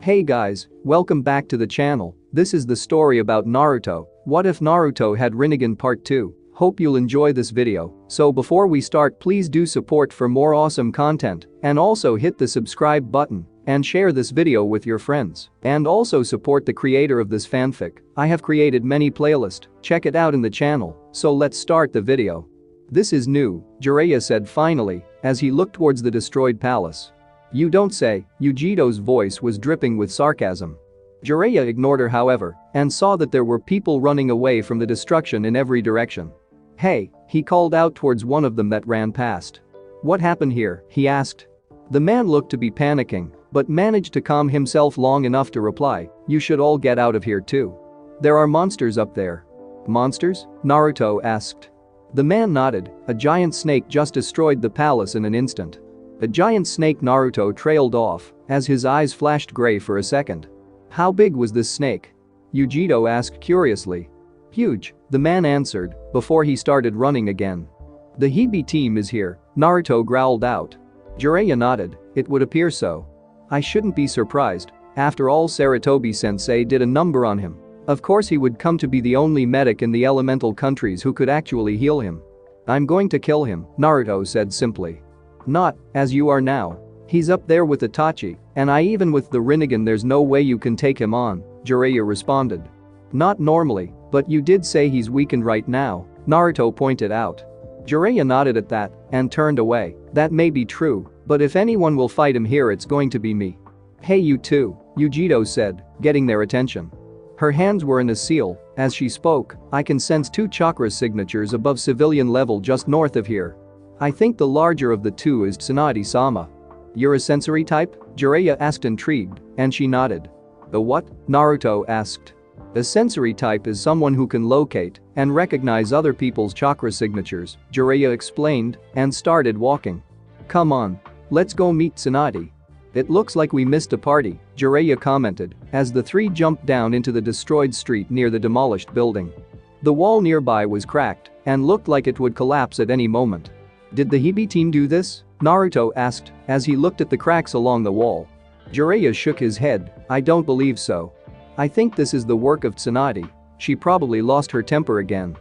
Hey guys, welcome back to the channel. This is the story about Naruto. What if Naruto had Rinnegan part 2? Hope you'll enjoy this video. So before we start, please do support for more awesome content and also hit the subscribe button and share this video with your friends. And also support the creator of this fanfic. I have created many playlists, check it out in the channel. So let's start the video. This is new, Jiraiya said finally as he looked towards the destroyed palace. You don't say, Yugito's voice was dripping with sarcasm. Jiraiya ignored her however and saw that there were people running away from the destruction in every direction. Hey, he called out towards one of them that ran past. What happened here, he asked. The man looked to be panicking but managed to calm himself long enough to reply, you should all get out of here too. There are monsters up there. Monsters? Naruto asked. The man nodded, a giant snake just destroyed the palace in an instant. A giant snake. Naruto trailed off as his eyes flashed gray for a second. How big was this snake? Yugito asked curiously. Huge, the man answered before he started running again. The Hebi team is here, Naruto growled out. Jiraiya nodded, it would appear so. I shouldn't be surprised, after all Sarutobi-sensei did a number on him. Of course he would come to be the only medic in the elemental countries who could actually heal him. I'm going to kill him, Naruto said simply. Not, as you are now. He's up there with Itachi, and even with the Rinnegan there's no way you can take him on, Jiraiya responded. Not normally, but you did say he's weakened right now, Naruto pointed out. Jiraiya nodded at that and turned away. That may be true, but if anyone will fight him here it's going to be me. Hey you two, Yugito said, getting their attention. Her hands were in a seal as she spoke. I can sense 2 chakra signatures above civilian level just north of here. I think the larger of the two is Tsunade-sama. You're a sensory type? Jiraiya asked intrigued, and she nodded. The what? Naruto asked. A sensory type is someone who can locate and recognize other people's chakra signatures, Jiraiya explained and started walking. Come on. Let's go meet Tsunade. It looks like we missed a party, Jiraiya commented as the three jumped down into the destroyed street near the demolished building. The wall nearby was cracked and looked like it would collapse at any moment. Did the Hebi team do this? Naruto asked as he looked at the cracks along the wall. Jiraiya shook his head, I don't believe so. I think this is the work of Tsunade. She probably lost her temper again.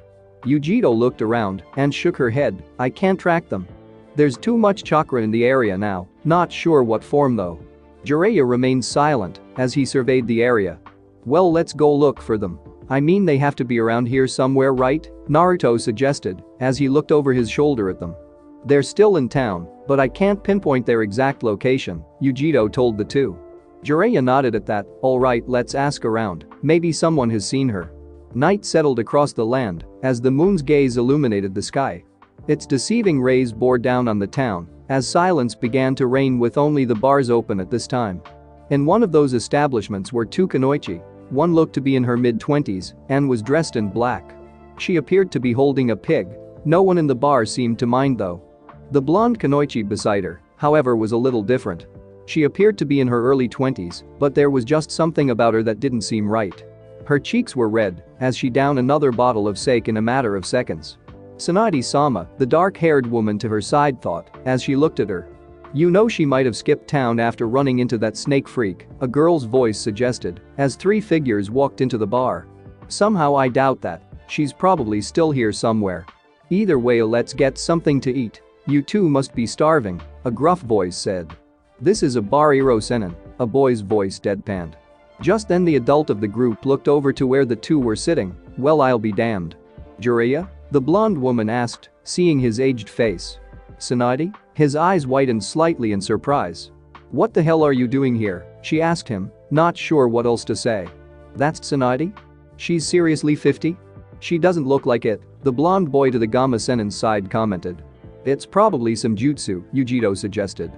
Yugito looked around and shook her head, I can't track them. There's too much chakra in the area now, not sure what form though. Jiraiya remained silent as he surveyed the area. Well, let's go look for them. I mean they have to be around here somewhere, right? Naruto suggested as he looked over his shoulder at them. They're still in town, but I can't pinpoint their exact location, Yugito told the two. Jiraiya nodded at that, alright, let's ask around, maybe someone has seen her. Night settled across the land as the moon's gaze illuminated the sky. Its deceiving rays bore down on the town as silence began to reign with only the bars open at this time. In one of those establishments were 2 kunoichi. One looked to be in her mid-20s and was dressed in black. She appeared to be holding a pig. No one in the bar seemed to mind though. The blonde kunoichi beside her, however, was a little different. She appeared to be in her early 20s, but there was just something about her that didn't seem right. Her cheeks were red as she downed another bottle of sake in a matter of seconds. Tsunade-sama, the dark-haired woman to her side, thought as she looked at her. You know she might have skipped town after running into that snake freak, a girl's voice suggested as 3 figures walked into the bar. Somehow I doubt that. She's probably still here somewhere. Either way, let's get something to eat. You two must be starving, a gruff voice said. This is a bar, Iro-senin, a boy's voice deadpanned. Just then the adult of the group looked over to where the two were sitting. Well, I'll be damned. Jiraiya? The blonde woman asked, seeing his aged face. Tsunade? His eyes widened slightly in surprise. What the hell are you doing here? She asked him, not sure what else to say. That's Tsunade? She's seriously 50? She doesn't look like it, the blonde boy to the Gamma-senin's side commented. It's probably some jutsu, Yugito suggested.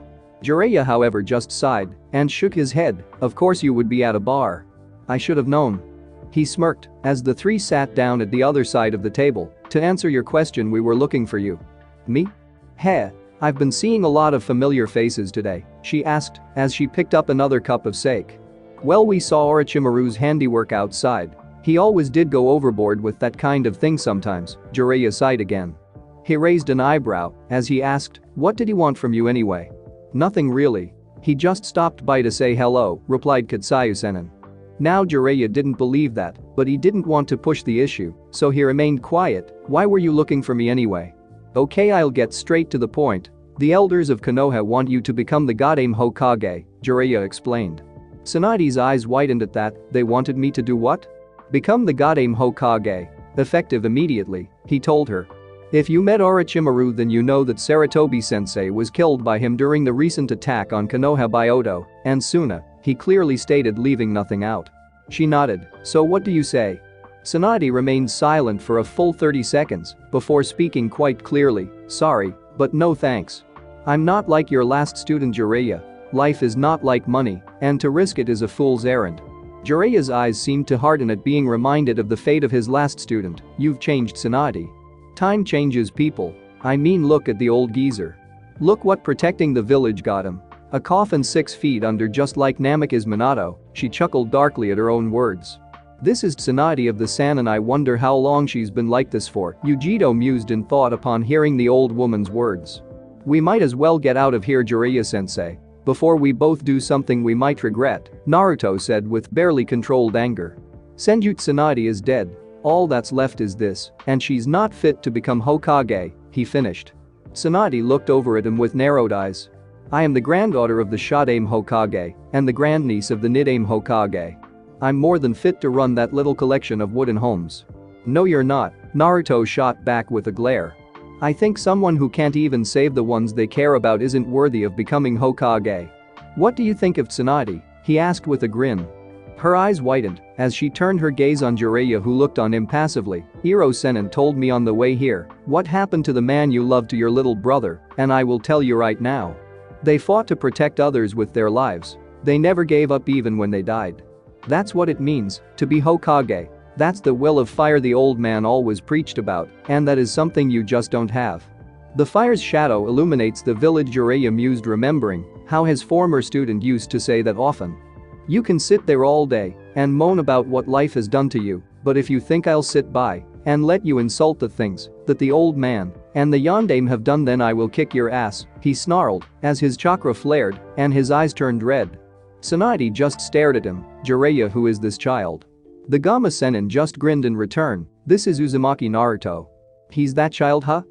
Jiraiya however just sighed and shook his head, of course you would be at a bar. I should have known. He smirked as the three sat down at the other side of the table. To answer your question, we were looking for you. Me? Heh, I've been seeing a lot of familiar faces today, she asked as she picked up another cup of sake. Well, we saw Orochimaru's handiwork outside. He always did go overboard with that kind of thing sometimes, Jiraiya sighed again. He raised an eyebrow as he asked, what did he want from you anyway? Nothing really. He just stopped by to say hello, replied Kitsune. Now Jiraiya didn't believe that, but he didn't want to push the issue, so he remained quiet. Why were you looking for me anyway? Okay, I'll get straight to the point. The elders of Konoha want you to become the Yondaime Hokage, Jiraiya explained. Tsunade's eyes widened at that. They wanted me to do what? Become the Yondaime Hokage. Effective immediately, he told her. If you met Orochimaru, then you know that Sarutobi-sensei was killed by him during the recent attack on Konoha by Oto and Suna, he clearly stated, leaving nothing out. She nodded. So what do you say? Tsunade remained silent for a full 30 seconds before speaking quite clearly. Sorry, but no thanks. I'm not like your last student Jiraiya. Life is not like money, and to risk it is a fool's errand. Jiraiya's eyes seemed to harden at being reminded of the fate of his last student. You've changed, Tsunade. Time changes people. I mean, look at the old geezer. Look what protecting the village got him. A coffin 6 feet under, just like Namika's Minato. She chuckled darkly at her own words. This is Tsunade of the San, and I wonder how long she's been like this for, Yugito mused in thought upon hearing the old woman's words. We might as well get out of here, Jiraiya-sensei. Before we both do something we might regret, Naruto said with barely controlled anger. Senju Tsunade is dead. All that's left is this, and she's not fit to become Hokage, he finished. Tsunade looked over at him with narrowed eyes. I am the granddaughter of the Yondaime Hokage and the grandniece of the Rinnegan Hokage. I'm more than fit to run that little collection of wooden homes. No, you're not, Naruto shot back with a glare. I think someone who can't even save the ones they care about isn't worthy of becoming Hokage. What do you think of Tsunade? He asked with a grin. Her eyes widened as she turned her gaze on Jiraiya, who looked on impassively. Iro-sennin told me on the way here what happened to the man you loved, to your little brother, and I will tell you right now. They fought to protect others with their lives. They never gave up even when they died. That's what it means to be Hokage. That's the will of fire the old man always preached about, and that is something you just don't have. The fire's shadow illuminates the village, Jiraiya mused, remembering how his former student used to say that often. You can sit there all day and moan about what life has done to you, but if you think I'll sit by and let you insult the things that the old man and the Yondaime have done, then I will kick your ass, he snarled as his chakra flared and his eyes turned red. Tsunade just stared at him. Jiraiya, who is this child? The Gamma Sennin just grinned in return. This is Uzumaki Naruto. He's that child, huh?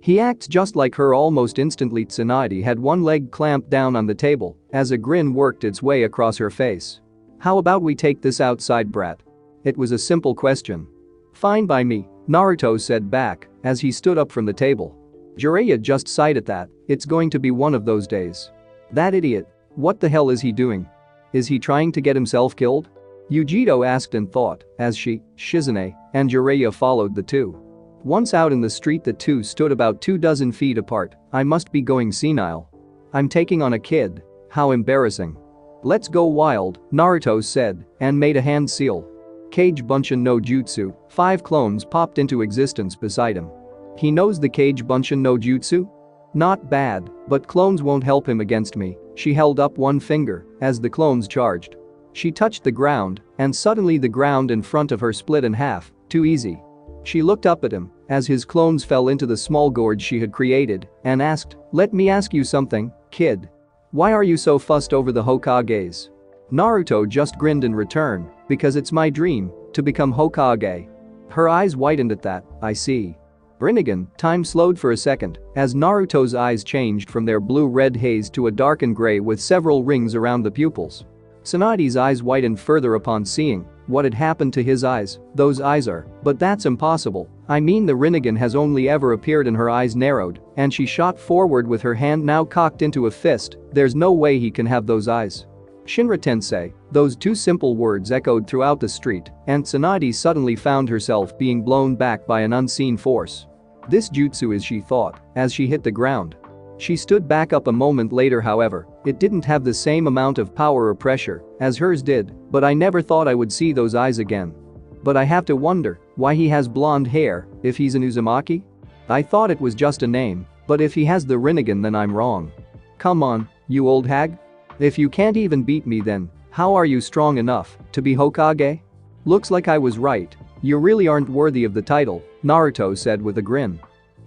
He acts just like her almost instantly. Tsunade had one leg clamped down on the table as a grin worked its way across her face. How about we take this outside, brat? It was a simple question. Fine by me, Naruto said back as he stood up from the table. Jiraiya just sighed at that. It's going to be one of those days. That idiot. What the hell is he doing? Is he trying to get himself killed? Yugito asked in thought as she, Shizune, and Jiraiya followed the two. Once out in the street, the two stood about 24 feet apart. I must be going senile. I'm taking on a kid. How embarrassing. Let's go wild, Naruto said and made a hand seal. Kage Bunshin no Jutsu, 5 clones popped into existence beside him. He knows the Kage Bunshin no Jutsu? Not bad, but clones won't help him against me. She held up one finger as the clones charged. She touched the ground, and suddenly the ground in front of her split in half. Too easy. She looked up at him as his clones fell into the small gorge she had created and asked, let me ask you something, kid. Why are you so fussed over the Hokages? Naruto just grinned in return, because it's my dream to become Hokage. Her eyes widened at that. I see. Rinnegan, time slowed for a second as Naruto's eyes changed from their blue-red haze to a darkened gray with several rings around the pupils. Tsunade's eyes widened further upon seeing what had happened to his eyes. Those eyes are, but that's impossible. I mean, the Rinnegan has only ever appeared, and her eyes narrowed and she shot forward with her hand now cocked into a fist. There's no way he can have those eyes. Shinra-tensei, those two simple words echoed throughout the street, and Tsunade suddenly found herself being blown back by an unseen force. This jutsu is, she thought, as she hit the ground. She stood back up a moment later, however, it didn't have the same amount of power or pressure as hers did, but I never thought I would see those eyes again. But I have to wonder why he has blonde hair if he's an Uzumaki? I thought it was just a name, but if he has the Rinnegan, then I'm wrong. Come on, you old hag. If you can't even beat me, then how are you strong enough to be Hokage? Looks like I was right. You really aren't worthy of the title, Naruto said with a grin.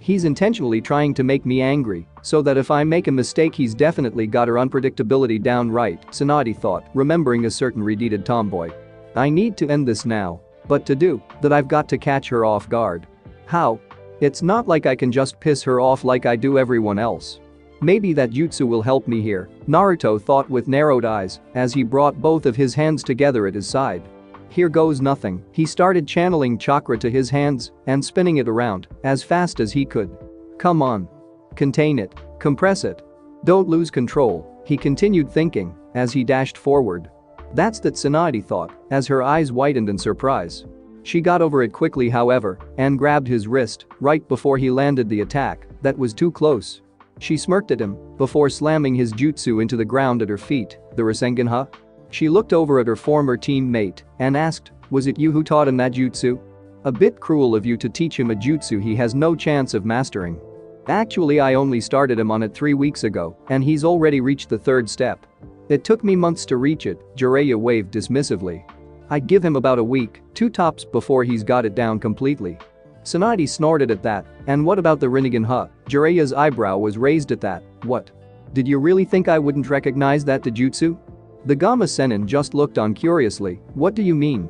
He's intentionally trying to make me angry, so that if I make a mistake he's definitely got her unpredictability down right, Tsunade thought, remembering a certain redeeted tomboy. I need to end this now. But to do that I've got to catch her off guard. How? It's not like I can just piss her off like I do everyone else. Maybe that jutsu will help me here, Naruto thought with narrowed eyes as he brought both of his hands together at his side. Here goes nothing, he started channeling chakra to his hands and spinning it around as fast as he could. Come on. Contain it. Compress it. Don't lose control, he continued thinking as he dashed forward. That's that, Tsunade thought as her eyes widened in surprise. She got over it quickly however and grabbed his wrist right before he landed the attack that was too close. She smirked at him before slamming his jutsu into the ground at her feet, the Rinnegan, huh? She looked over at her former teammate and asked, was it you who taught him that jutsu? A bit cruel of you to teach him a jutsu he has no chance of mastering. Actually I only started him on it 3 weeks ago and he's already reached the 3rd step. It took me months to reach it, Jiraiya waved dismissively. I'd give him about a week, 2 tops before he's got it down completely. Tsunade snorted at that, and what about the Rinnegan, huh? Jiraiya's eyebrow was raised at that, what? Did you really think I wouldn't recognize that jutsu? The Gamma Sennin just looked on curiously, what do you mean?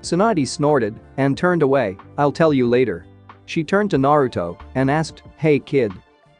Tsunade snorted and turned away, I'll tell you later. She turned to Naruto and asked, hey kid.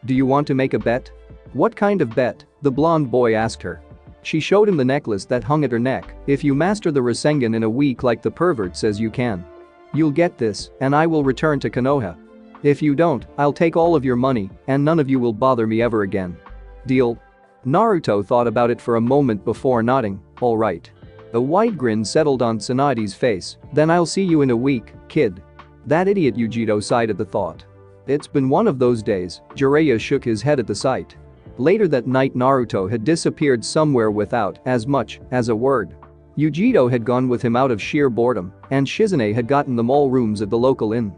Do you want to make a bet? What kind of bet? The blonde boy asked her. She showed him the necklace that hung at her neck, if you master the Rasengan in a week like the pervert says you can. You'll get this, and I will return to Konoha. If you don't, I'll take all of your money, and none of you will bother me ever again. Deal? Naruto thought about it for a moment before nodding, alright. A wide grin settled on Tsunade's face, then I'll see you in a week, kid. That idiot, Yugito sighed at the thought. It's been one of those days, Jiraiya shook his head at the sight. Later that night Naruto had disappeared somewhere without as much as a word. Yugito had gone with him out of sheer boredom, and Shizune had gotten them all rooms at the local inn.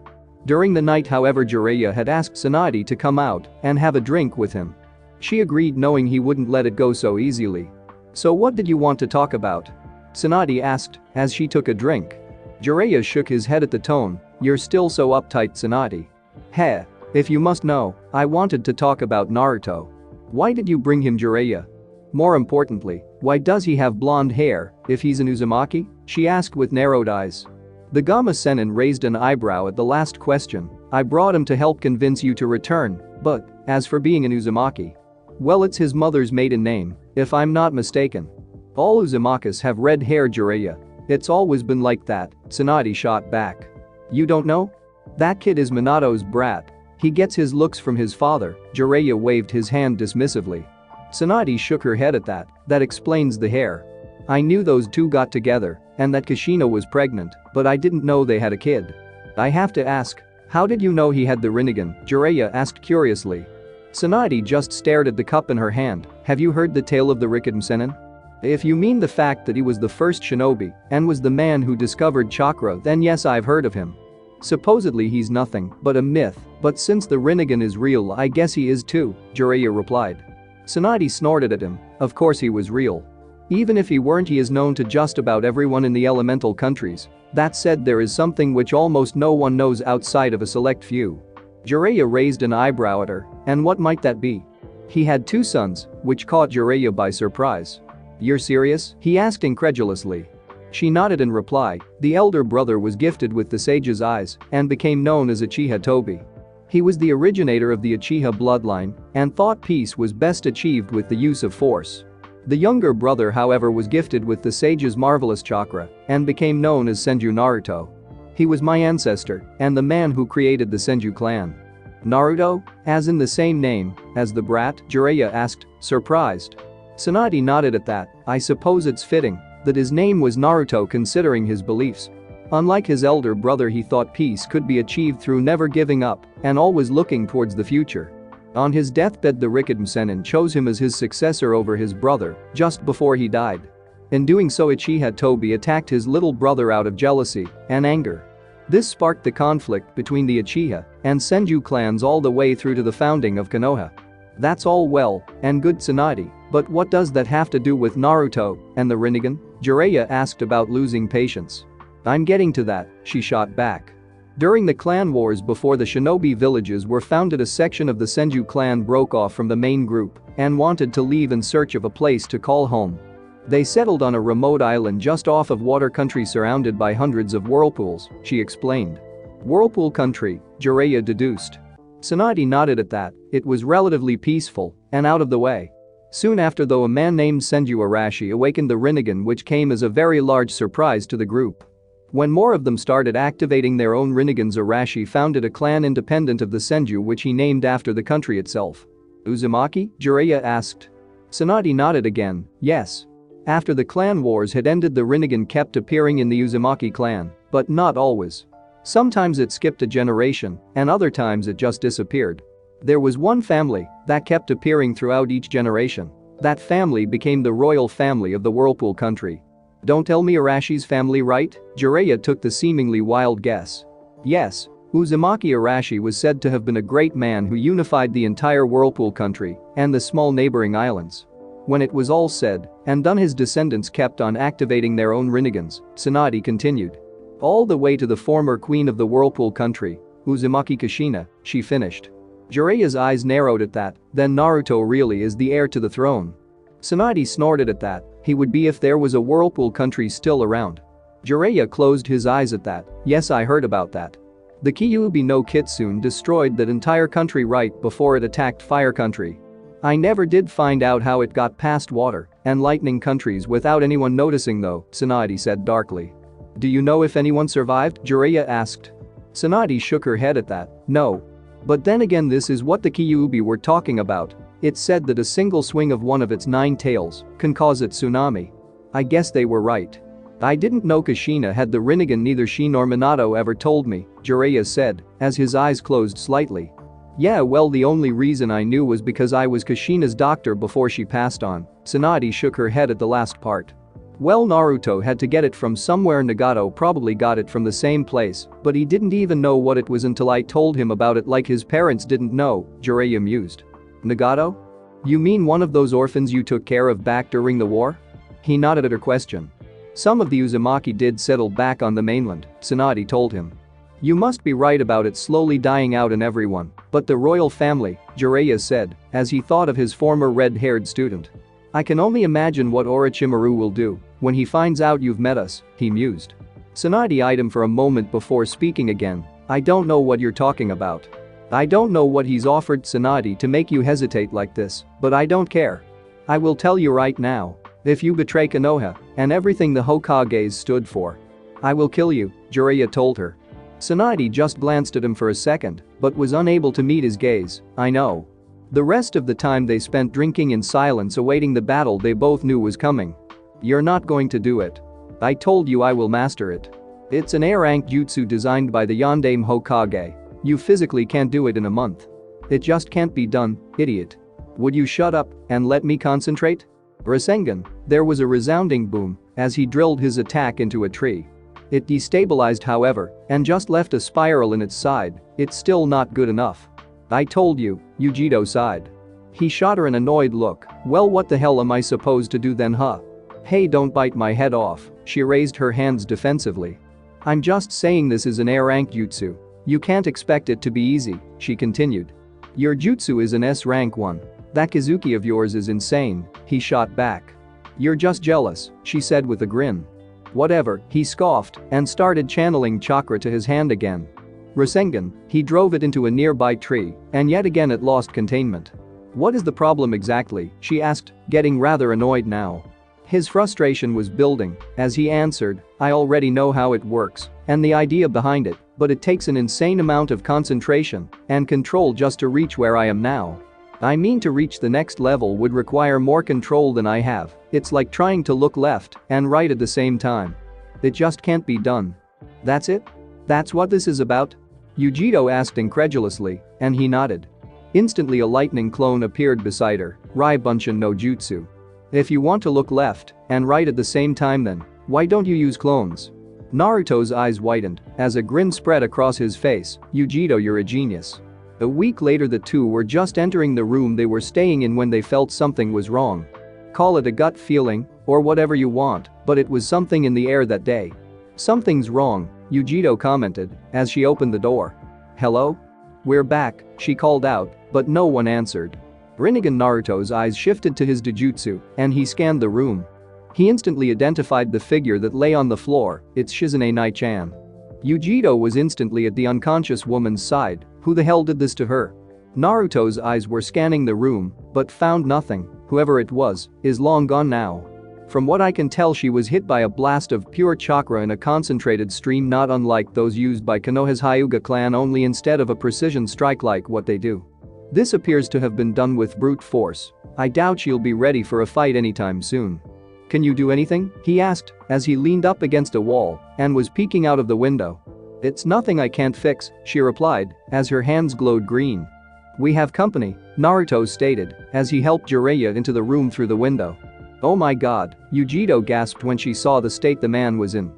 During the night however Jiraiya had asked Tsunade to come out and have a drink with him. She agreed knowing he wouldn't let it go so easily. So what did you want to talk about? Tsunade asked as she took a drink. Jiraiya shook his head at the tone, you're still so uptight Tsunade. Heh, if you must know, I wanted to talk about Naruto. Why did you bring him Jiraiya? More importantly, why does he have blonde hair if he's an Uzumaki? She asked with narrowed eyes. The Gamma Sennin raised an eyebrow at the last question. I brought him to help convince you to return, but as for being an Uzumaki. Well, it's his mother's maiden name, if I'm not mistaken. All Uzumakas have red hair Jiraiya. It's always been like that, Tsunade shot back. You don't know? That kid is Minato's brat. He gets his looks from his father, Jiraiya waved his hand dismissively. Tsunade shook her head at that, that explains the hair. I knew those two got together and that Kushina was pregnant, but I didn't know they had a kid. I have to ask, how did you know he had the Rinnegan? Jiraiya asked curiously. Tsunade just stared at the cup in her hand, have you heard the tale of the Rinnegan Sennin? If you mean the fact that he was the first shinobi and was the man who discovered chakra then yes I've heard of him. Supposedly he's nothing but a myth, but since the Rinnegan is real I guess he is too, Jiraiya replied. Tsunade snorted at him, of course he was real. Even if he weren't he is known to just about everyone in the elemental countries. That said there is something which almost no one knows outside of a select few. Jiraiya raised an eyebrow at her, and what might that be? He had 2 sons, which caught Jiraiya by surprise. You're serious? He asked incredulously. She nodded in reply, the elder brother was gifted with the sage's eyes and became known as Uchiha Tobi. He was the originator of the Uchiha bloodline and thought peace was best achieved with the use of force. The younger brother however was gifted with the sage's marvelous chakra and became known as Senju Naruto. He was my ancestor and the man who created the Senju clan. Naruto? As in the same name as the brat? Jiraiya asked, surprised. Tsunade nodded at that, I suppose it's fitting that his name was Naruto considering his beliefs. Unlike his elder brother he thought peace could be achieved through never giving up and always looking towards the future. On his deathbed the Rinnegan Sennin chose him as his successor over his brother just before he died. In doing so Uchiha Tobi attacked his little brother out of jealousy and anger. This sparked the conflict between the Uchiha and Senju clans all the way through to the founding of Konoha. That's all well and good Tsunade, but what does that have to do with Naruto and the Rinnegan? Jiraiya asked about losing patience. I'm getting to that, she shot back. During the clan wars before the shinobi villages were founded, a section of the Senju clan broke off from the main group and wanted to leave in search of a place to call home. They settled on a remote island just off of water country surrounded by hundreds of whirlpools, she explained. Whirlpool country, Jiraiya deduced. Tsunade nodded at that. It was relatively peaceful and out of the way. Soon after, though, a man named Senju Arashi awakened the Rinnegan, which came as a very large surprise to the group. When more of them started activating their own Rinnegans, Arashi founded a clan independent of the Senju, which he named after the country itself. Uzumaki? Jiraiya asked. Tsunade nodded again, yes. After the clan wars had ended, the Rinnegan kept appearing in the Uzumaki clan, but not always. Sometimes it skipped a generation, and other times it just disappeared. There was one family that kept appearing throughout each generation. That family became the royal family of the Whirlpool country. Don't tell me Arashi's family, right? Jiraiya took the seemingly wild guess. Yes, Uzumaki Arashi was said to have been a great man who unified the entire Whirlpool country and the small neighboring islands. When it was all said and done, his descendants kept on activating their own Rinnegans, Tsunade continued. All the way to the former queen of the Whirlpool country, Uzumaki Kushina, she finished. Jiraiya's eyes narrowed at that. Then Naruto really is the heir to the throne. Tsunade snorted at that. He would be if there was a Whirlpool country still around. Jiraiya closed his eyes at that. Yes, I heard about that. The Kyuubi no Kitsune destroyed that entire country right before it attacked Fire Country. I never did find out how it got past water and lightning countries without anyone noticing, though, Tsunade said darkly. Do you know if anyone survived? Jiraiya asked. Tsunade shook her head at that. No. But then again, this is what the Kyuubi were talking about. It's said that a single swing of one of its 9 tails can cause a tsunami. I guess they were right. I didn't know Kushina had the Rinnegan, neither she nor Minato ever told me, Jiraiya said, as his eyes closed slightly. Yeah, well, the only reason I knew was because I was Kushina's doctor before she passed on. Tsunade shook her head at the last part. Well, Naruto had to get it from somewhere. Nagato probably got it from the same place, but he didn't even know what it was until I told him about it, like his parents didn't know, Jiraiya mused. Nagato? You mean one of those orphans you took care of back during the war? He nodded at her question. Some of the Uzumaki did settle back on the mainland, Tsunade told him. You must be right about it slowly dying out in everyone, but the royal family, Jiraiya said, as he thought of his former red-haired student. I can only imagine what Orochimaru will do when he finds out you've met us, he mused. Tsunade eyed him for a moment before speaking again. I don't know what you're talking about. I don't know what he's offered, Tsunade, to make you hesitate like this, but I don't care. I will tell you right now. If you betray Konoha and everything the Hokages stood for, I will kill you, Jiraiya told her. Tsunade just glanced at him for a second, but was unable to meet his gaze. I know. The rest of the time they spent drinking in silence, awaiting the battle they both knew was coming. You're not going to do it. I told you I will master it. It's an A-rank jutsu designed by the Yondaime Hokage. You physically can't do it in a month. It just can't be done, idiot. Would you shut up and let me concentrate? Rasengan. There was a resounding boom as he drilled his attack into a tree. It destabilized, however, and just left a spiral in its side. It's still not good enough. I told you, Yugito sighed. He shot her an annoyed look. Well, what the hell am I supposed to do then, huh? Hey, don't bite my head off. She raised her hands defensively. I'm just saying this is an A-rank jutsu. You can't expect it to be easy, she continued. Your jutsu is an S-rank one. That Kizuki of yours is insane, he shot back. You're just jealous, she said with a grin. Whatever, he scoffed and started channeling chakra to his hand again. Rasengan, he drove it into a nearby tree, and yet again it lost containment. What is the problem exactly? She asked, getting rather annoyed now. His frustration was building as he answered, I already know how it works and the idea behind it, but it takes an insane amount of concentration and control just to reach where I am now. I mean, to reach the next level would require more control than I have. It's like trying to look left and right at the same time. It just can't be done. That's it? That's what this is about? Yugito asked incredulously, and he nodded. Instantly a lightning clone appeared beside her, Rai Bunshin no Jutsu. If you want to look left and right at the same time, then why don't you use clones? Naruto's eyes widened as a grin spread across his face. Yugito, you're a genius. A week later, the two were just entering the room they were staying in when they felt something was wrong. Call it a gut feeling or whatever you want, but it was something in the air that day. Something's wrong, Yugito commented as she opened the door. Hello? We're back, she called out, but no one answered. Rinnegan Naruto's eyes shifted to his dojutsu, and he scanned the room. He instantly identified the figure that lay on the floor, it's Shizune Nai-chan. Yugito was instantly at the unconscious woman's side. Who the hell did this to her? Naruto's eyes were scanning the room, but found nothing. Whoever it was is long gone now. From what I can tell, she was hit by a blast of pure chakra in a concentrated stream not unlike those used by Konoha's Hyuga clan, only instead of a precision strike like what they do. This appears to have been done with brute force. I doubt she'll be ready for a fight anytime soon. Can you do anything? He asked as he leaned up against a wall and was peeking out of the window. It's nothing I can't fix, she replied as her hands glowed green. We have company, Naruto stated as he helped Jiraiya into the room through the window. Oh my god, Yugito gasped when she saw the state the man was in.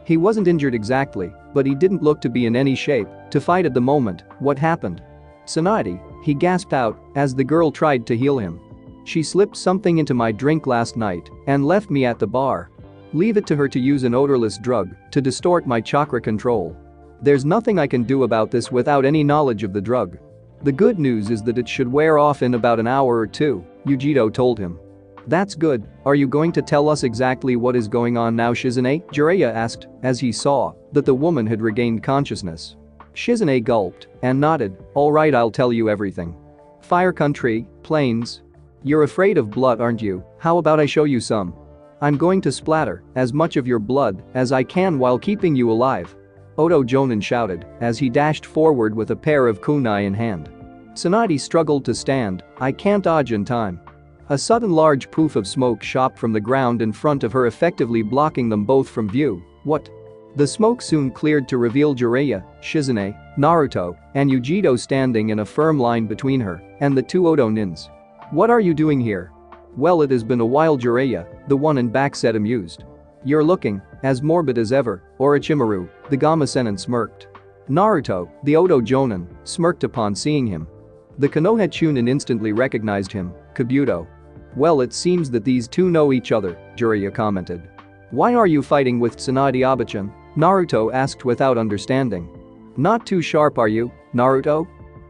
He wasn't injured exactly, but he didn't look to be in any shape to fight at the moment. What happened? Tsunade, he gasped out as the girl tried to heal him. She slipped something into my drink last night and left me at the bar. Leave it to her to use an odorless drug to distort my chakra control. There's nothing I can do about this without any knowledge of the drug. The good news is that it should wear off in about an hour or two, Yugito told him. That's good, are you going to tell us exactly what is going on now, Shizune? Jiraiya asked as he saw that the woman had regained consciousness. Shizune gulped and nodded. Alright, I'll tell you everything. Fire country, plains. You're afraid of blood, aren't you? How about I show you some? I'm going to splatter as much of your blood as I can while keeping you alive. Oto Jonin shouted as he dashed forward with a pair of kunai in hand. Tsunade struggled to stand. I can't dodge in time. A sudden large poof of smoke shot from the ground in front of her, effectively blocking them both from view. What? The smoke soon cleared to reveal Jiraiya, Shizune, Naruto, and Yugito standing in a firm line between her and the two Oto nins. What are you doing here? Well, it has been a while, Jiraiya, the one in back said amused. You're looking as morbid as ever, Orochimaru, the Gama-senin smirked. Naruto, the Oto Jonin, smirked upon seeing him. The Konoha Chunin instantly recognized him, Kabuto. Well, it seems that these two know each other, Jiraiya commented. Why are you fighting with Tsunade Abachan? Naruto asked without understanding. Not too sharp, are you, Naruto?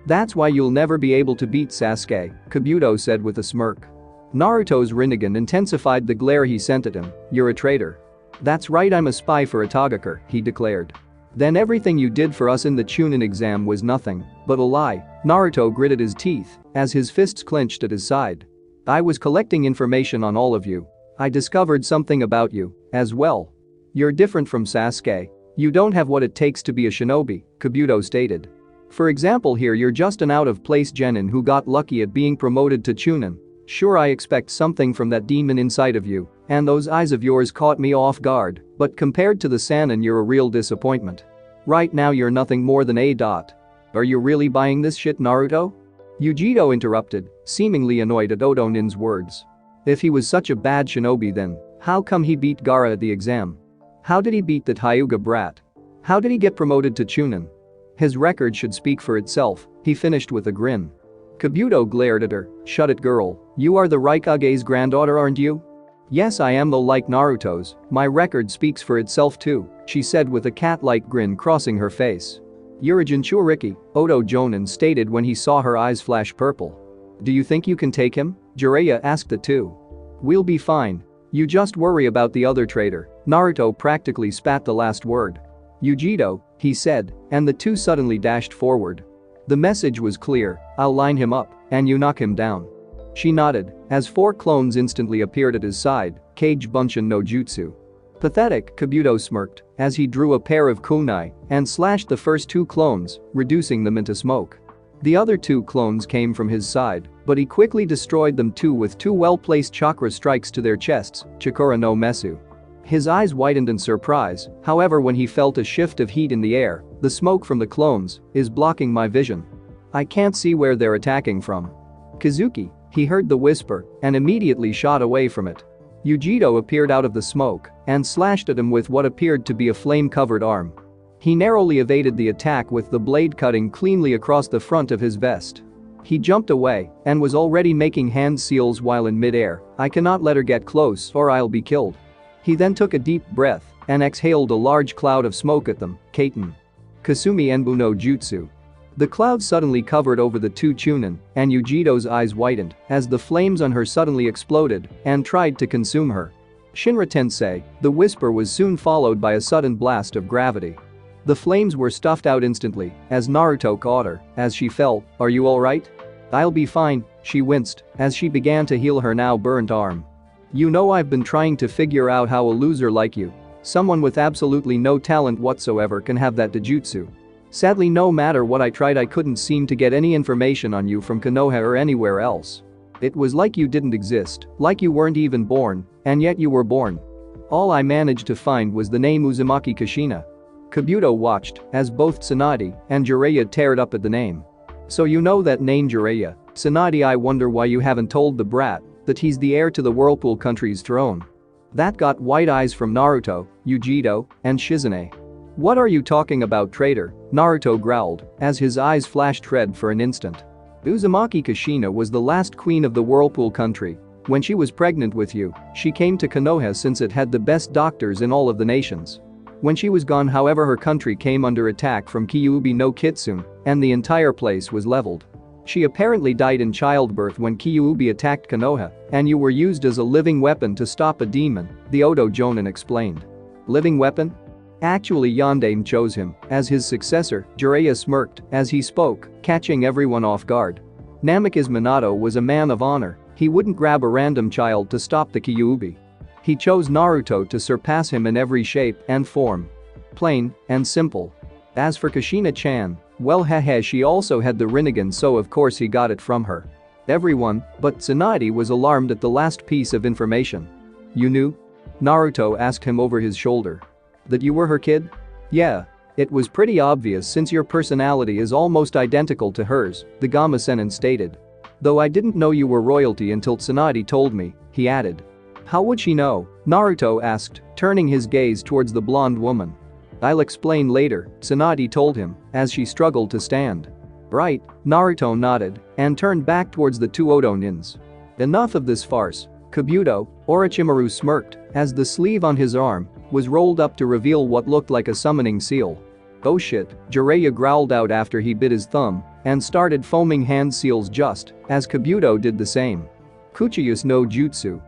That's why you'll never be able to beat Sasuke, Kabuto said with a smirk. Naruto's Rinnegan intensified the glare he sent at him. You're a traitor. That's right, I'm a spy for Itagakure, he declared. Then everything you did for us in the Chunin exam was nothing but a lie. Naruto gritted his teeth as his fists clenched at his side. I was collecting information on all of you. I discovered something about you as well. You're different from Sasuke. You don't have what it takes to be a shinobi, Kabuto stated. For example, here you're just an out-of-place genin who got lucky at being promoted to Chunin. Sure, I expect something from that demon inside of you, and those eyes of yours caught me off guard, but compared to the Sannin, you're a real disappointment. Right now you're nothing more than a dot. Are you really buying this shit, Naruto? Yugito interrupted, seemingly annoyed at Oto Nin's words. If he was such a bad shinobi, then how come he beat Gaara at the exam? How did he beat that Hyuga brat? How did he get promoted to Chunin? His record should speak for itself, he finished with a grin. Kabuto glared at her. Shut it, girl, you are the Raikage's granddaughter, aren't you? Yes, I am, though, like Naruto's, my record speaks for itself too, she said with a cat-like grin crossing her face. You're a Jinchuuriki, Oto Jonin stated when he saw her eyes flash purple. Do you think you can take him? Jiraiya asked the two. We'll be fine. You just worry about the other traitor. Naruto practically spat the last word. Yugito, he said, and the two suddenly dashed forward. The message was clear, I'll line him up, and you knock him down. She nodded as 4 clones instantly appeared at his side, Kage Bunshin no Jutsu. Pathetic, Kabuto smirked as he drew a pair of kunai and slashed the first 2 clones, reducing them into smoke. The other 2 clones came from his side, but he quickly destroyed them too with 2 well-placed chakra strikes to their chests, Chakura no Mesu. His eyes widened in surprise, however, when he felt a shift of heat in the air. The smoke from the clones is blocking my vision. I can't see where they're attacking from. Kazuki, he heard the whisper and immediately shot away from it. Yugito appeared out of the smoke and slashed at him with what appeared to be a flame-covered arm. He narrowly evaded the attack with the blade cutting cleanly across the front of his vest. He jumped away and was already making hand seals while in mid-air. I cannot let her get close or I'll be killed. He then took a deep breath and exhaled a large cloud of smoke at them. Kaiten. Kasumi Enbu no Jutsu. The cloud suddenly covered over the two Chunin, and Yugito's eyes widened as the flames on her suddenly exploded and tried to consume her. Shinra Tensei, the whisper was soon followed by a sudden blast of gravity. The flames were stuffed out instantly as Naruto caught her as she fell. "Are you alright?" "I'll be fine," she winced as she began to heal her now burnt arm. "You know I've been trying to figure out how a loser like you, someone with absolutely no talent whatsoever, can have that Dojutsu. Sadly, no matter what I tried, I couldn't seem to get any information on you from Konoha or anywhere else. It was like you didn't exist, like you weren't even born, and yet you were born. All I managed to find was the name Uzumaki Kushina." Kabuto watched as both Tsunade and Jiraiya teared up at the name. "So you know that name, Jiraiya? Tsunade, I wonder why you haven't told the brat that he's the heir to the Whirlpool country's throne." That got white eyes from Naruto, Yugito, and Shizune. "What are you talking about, traitor?" Naruto growled as his eyes flashed red for an instant. "Uzumaki Kushina was the last queen of the Whirlpool country. When she was pregnant with you, she came to Konoha since it had the best doctors in all of the nations. When she was gone, however, her country came under attack from Kyuubi no Kitsune, and the entire place was leveled. She apparently died in childbirth when Kyuubi attacked Konoha, and you were used as a living weapon to stop a demon," the Oto Jonin explained. "Living weapon?" "Actually, Yondaime chose him as his successor," Jiraiya smirked as he spoke, catching everyone off guard. "Namikaze Minato was a man of honor. He wouldn't grab a random child to stop the Kyuubi. He chose Naruto to surpass him in every shape and form. Plain and simple. As for Kushina-chan, well, she also had the Rinnegan, so of course he got it from her." Everyone but Tsunade was alarmed at the last piece of information. "You knew?" Naruto asked him over his shoulder. "That you were her kid?" "Yeah. It was pretty obvious since your personality is almost identical to hers," the Gama-senin stated. "Though I didn't know you were royalty until Tsunade told me," he added. "How would she know?" Naruto asked, turning his gaze towards the blonde woman. "I'll explain later," Tsunade told him as she struggled to stand. "Right," Naruto nodded and turned back towards the two Oto nins. "Enough of this farce." Kabuto, Orochimaru smirked as the sleeve on his arm was rolled up to reveal what looked like a summoning seal. "Oh shit," Jiraiya growled out after he bit his thumb and started foaming hand seals just as Kabuto did the same. "Kuchiyus no Jutsu."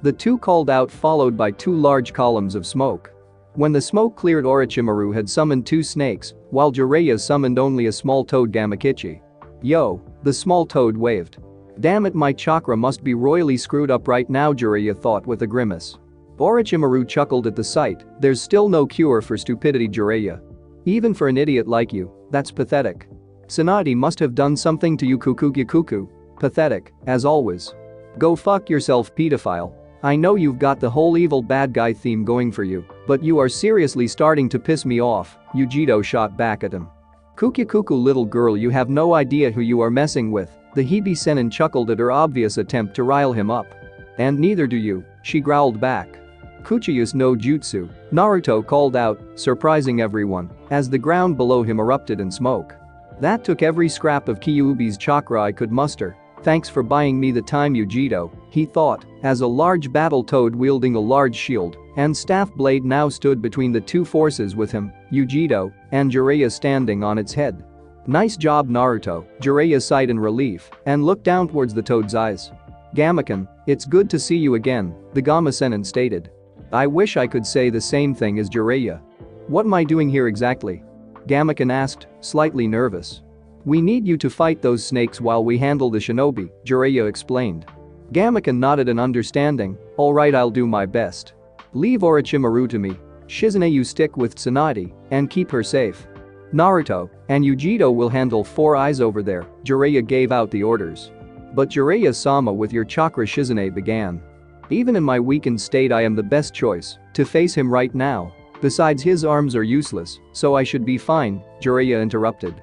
The two called out, followed by two large columns of smoke. When the smoke cleared, Orochimaru had summoned two snakes, while Jiraiya summoned only a small toad Gamakichi. "Yo," the small toad waved. "Damn it, my chakra must be royally screwed up right now," Jiraiya thought with a grimace. Orochimaru chuckled at the sight. "There's still no cure for stupidity, Jiraiya. Even for an idiot like you, that's pathetic. Tsunade must have done something to you, Kuku. Pathetic, as always. Go fuck yourself, pedophile. I know you've got the whole evil bad guy theme going for you, but you are seriously starting to piss me off," Yugito shot back at him. "Kuku, little girl, you have no idea who you are messing with," the Hibi-senin chuckled at her obvious attempt to rile him up. "And neither do you," she growled back. "Kuchiyus no Jutsu," Naruto called out, surprising everyone as the ground below him erupted in smoke. "That took every scrap of Kyuubi's chakra I could muster. Thanks for buying me the time, Yugito," he thought, as a large battle toad wielding a large shield and staff blade now stood between the two forces with him, Yugito, and Jiraiya standing on its head. "Nice job, Naruto," Jiraiya sighed in relief and looked down towards the toad's eyes. "Gamaken, it's good to see you again," the Gama-senin stated. "I wish I could say the same thing as Jiraiya." "What am I doing here exactly?" Gamaken asked, slightly nervous. "We need you to fight those snakes while we handle the shinobi," Jiraiya explained. Gamaken nodded in understanding. "Alright, I'll do my best. Leave Orochimaru to me. Shizune, you stick with Tsunade and keep her safe. Naruto and Yugito will handle Four Eyes over there," Jiraiya gave out the orders. "But Jiraiya-sama, with your chakra," Shizune began. "Even in my weakened state, I am the best choice to face him right now. Besides, his arms are useless, so I should be fine," Jiraiya interrupted.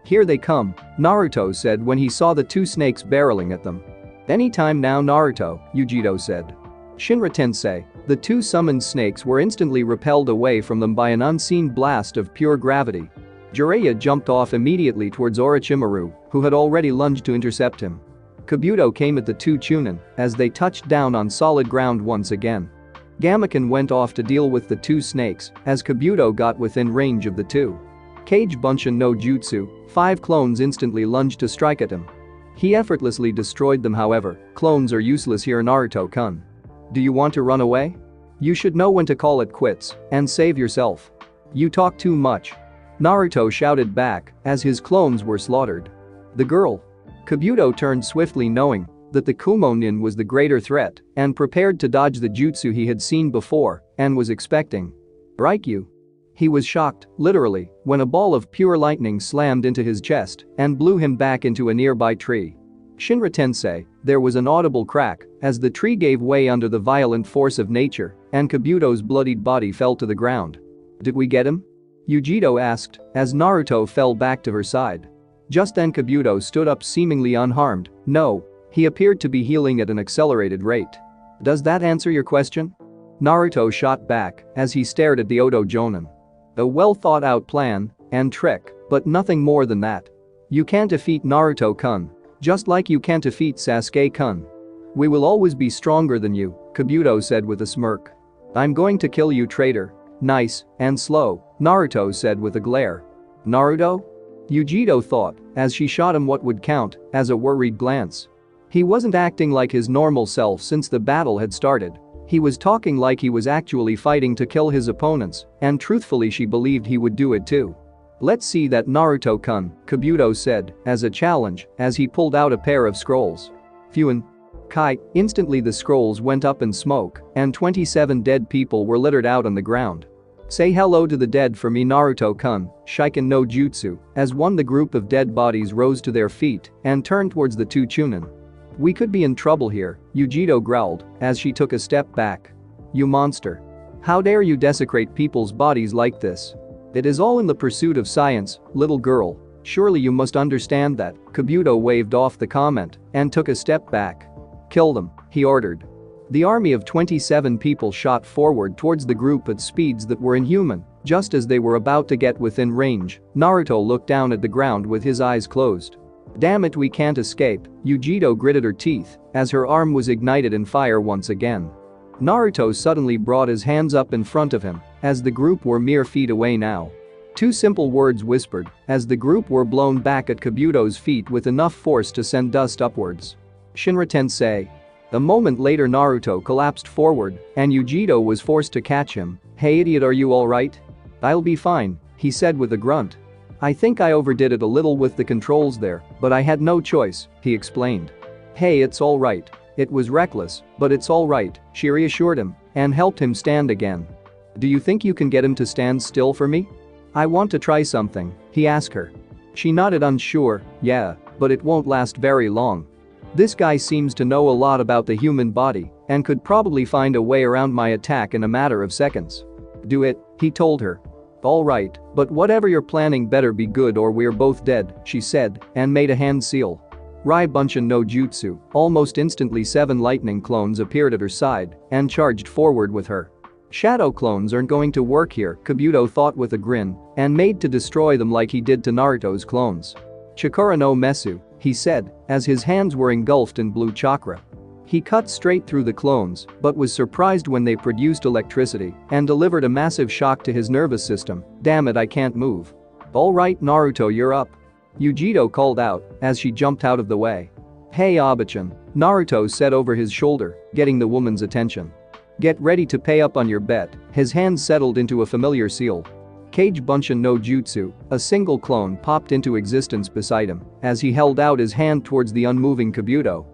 "Here they come," Naruto said when he saw the two snakes barreling at them. "Anytime now, Naruto," Yugito said. Shinra Tensei, the two summoned snakes were instantly repelled away from them by an unseen blast of pure gravity. Jiraiya jumped off immediately towards Orochimaru, who had already lunged to intercept him. Kabuto came at the two Chunin as they touched down on solid ground once again. Gamaken went off to deal with the two snakes as Kabuto got within range of the two. Kage Bunshin no Jutsu, 5 clones instantly lunged to strike at him. He effortlessly destroyed them. However, clones are useless here, Naruto-kun. Do you want to run away? You should know when to call it quits and save yourself. You talk too much. Naruto shouted back as his clones were slaughtered. The girl. Kabuto turned swiftly, knowing that the Kumonin was the greater threat and prepared to dodge the jutsu he had seen before and was expecting. Raikyu. He was shocked, literally, when a ball of pure lightning slammed into his chest and blew him back into a nearby tree. Shinra Tensei, there was an audible crack as the tree gave way under the violent force of nature and Kabuto's bloodied body fell to the ground. Did we get him? Yugito asked as Naruto fell back to her side. Just then Kabuto stood up seemingly unharmed. No. He appeared to be healing at an accelerated rate. Does that answer your question? Naruto shot back as he stared at the Oto Jonin. A well-thought-out plan and trick, but nothing more than that. You can't defeat Naruto-kun, just like you can't defeat Sasuke-kun. We will always be stronger than you, Kabuto said with a smirk. I'm going to kill you, traitor. Nice and slow, Naruto said with a glare. Naruto? Yugito thought as she shot him what would count as a worried glance. He wasn't acting like his normal self since the battle had started. He was talking like he was actually fighting to kill his opponents, and truthfully she believed he would do it too. Let's see that, Naruto-kun, Kabuto said as a challenge as he pulled out a pair of scrolls. Fuin. Kai. Instantly the scrolls went up in smoke and 27 dead people were littered out on the ground. Say hello to the dead for me, Naruto-kun, Shiken no Jutsu, as the group of dead bodies rose to their feet and turned towards the two Chunin. We could be in trouble here, Yugito growled as she took a step back. You monster. How dare you desecrate people's bodies like this? It is all in the pursuit of science, little girl. Surely you must understand that. Kabuto waved off the comment and took a step back. Kill them, he ordered. The army of 27 people shot forward towards the group at speeds that were inhuman. Just as they were about to get within range, Naruto looked down at the ground with his eyes closed. Damn it, we can't escape, Yugito gritted her teeth as her arm was ignited in fire once again. Naruto suddenly brought his hands up in front of him as the group were mere feet away now. Two simple words whispered as the group were blown back at Kabuto's feet with enough force to send dust upwards. Shinra Tensei. A moment later Naruto collapsed forward and Yugito was forced to catch him. Hey idiot, are you alright? I'll be fine, he said with a grunt. I think I overdid it a little with the controls there, but I had no choice, he explained. Hey, it's alright. It was reckless, but it's alright, she reassured him and helped him stand again. Do you think you can get him to stand still for me? I want to try something, he asked her. She nodded unsure. Yeah, but it won't last very long. This guy seems to know a lot about the human body and could probably find a way around my attack in a matter of seconds. Do it, he told her. Alright, but whatever you're planning better be good or we're both dead, she said and made a hand seal. Rai Bunshin no Jutsu. Almost instantly 7 lightning clones appeared at her side and charged forward with her. Shadow clones aren't going to work here, Kabuto thought with a grin and made to destroy them like he did to Naruto's clones. Chakura no Mesu, he said as his hands were engulfed in blue chakra. He cut straight through the clones but was surprised when they produced electricity and delivered a massive shock to his nervous system. Damn it, I can't move. Alright Naruto, you're up. Yugito called out as she jumped out of the way. Hey Abachan, Naruto said over his shoulder, getting the woman's attention. Get ready to pay up on your bet. His hands settled into a familiar seal. Kage Bunshin no Jutsu, a single clone popped into existence beside him as he held out his hand towards the unmoving Kabuto.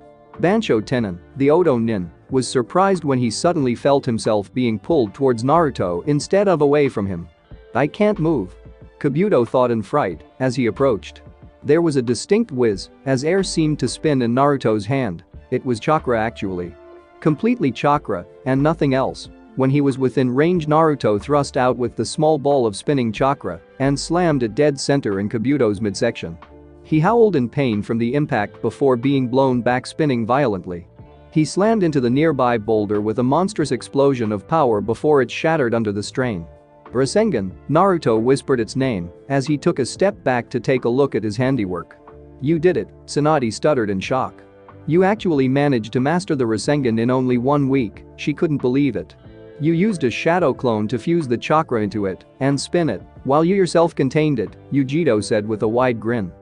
Bansho Tenin, the Oto Nin, was surprised when he suddenly felt himself being pulled towards Naruto instead of away from him. I can't move. Kabuto thought in fright as he approached. There was a distinct whiz as air seemed to spin in Naruto's hand. It was chakra actually. Completely chakra and nothing else. When he was within range, Naruto thrust out with the small ball of spinning chakra and slammed it dead center in Kabuto's midsection. He howled in pain from the impact before being blown back spinning violently. He slammed into the nearby boulder with a monstrous explosion of power before it shattered under the strain. Rasengan, Naruto whispered its name as he took a step back to take a look at his handiwork. You did it, Tsunade stuttered in shock. You actually managed to master the Rasengan in only 1 week, she couldn't believe it. You used a shadow clone to fuse the chakra into it and spin it, while you yourself contained it, Yugito said with a wide grin.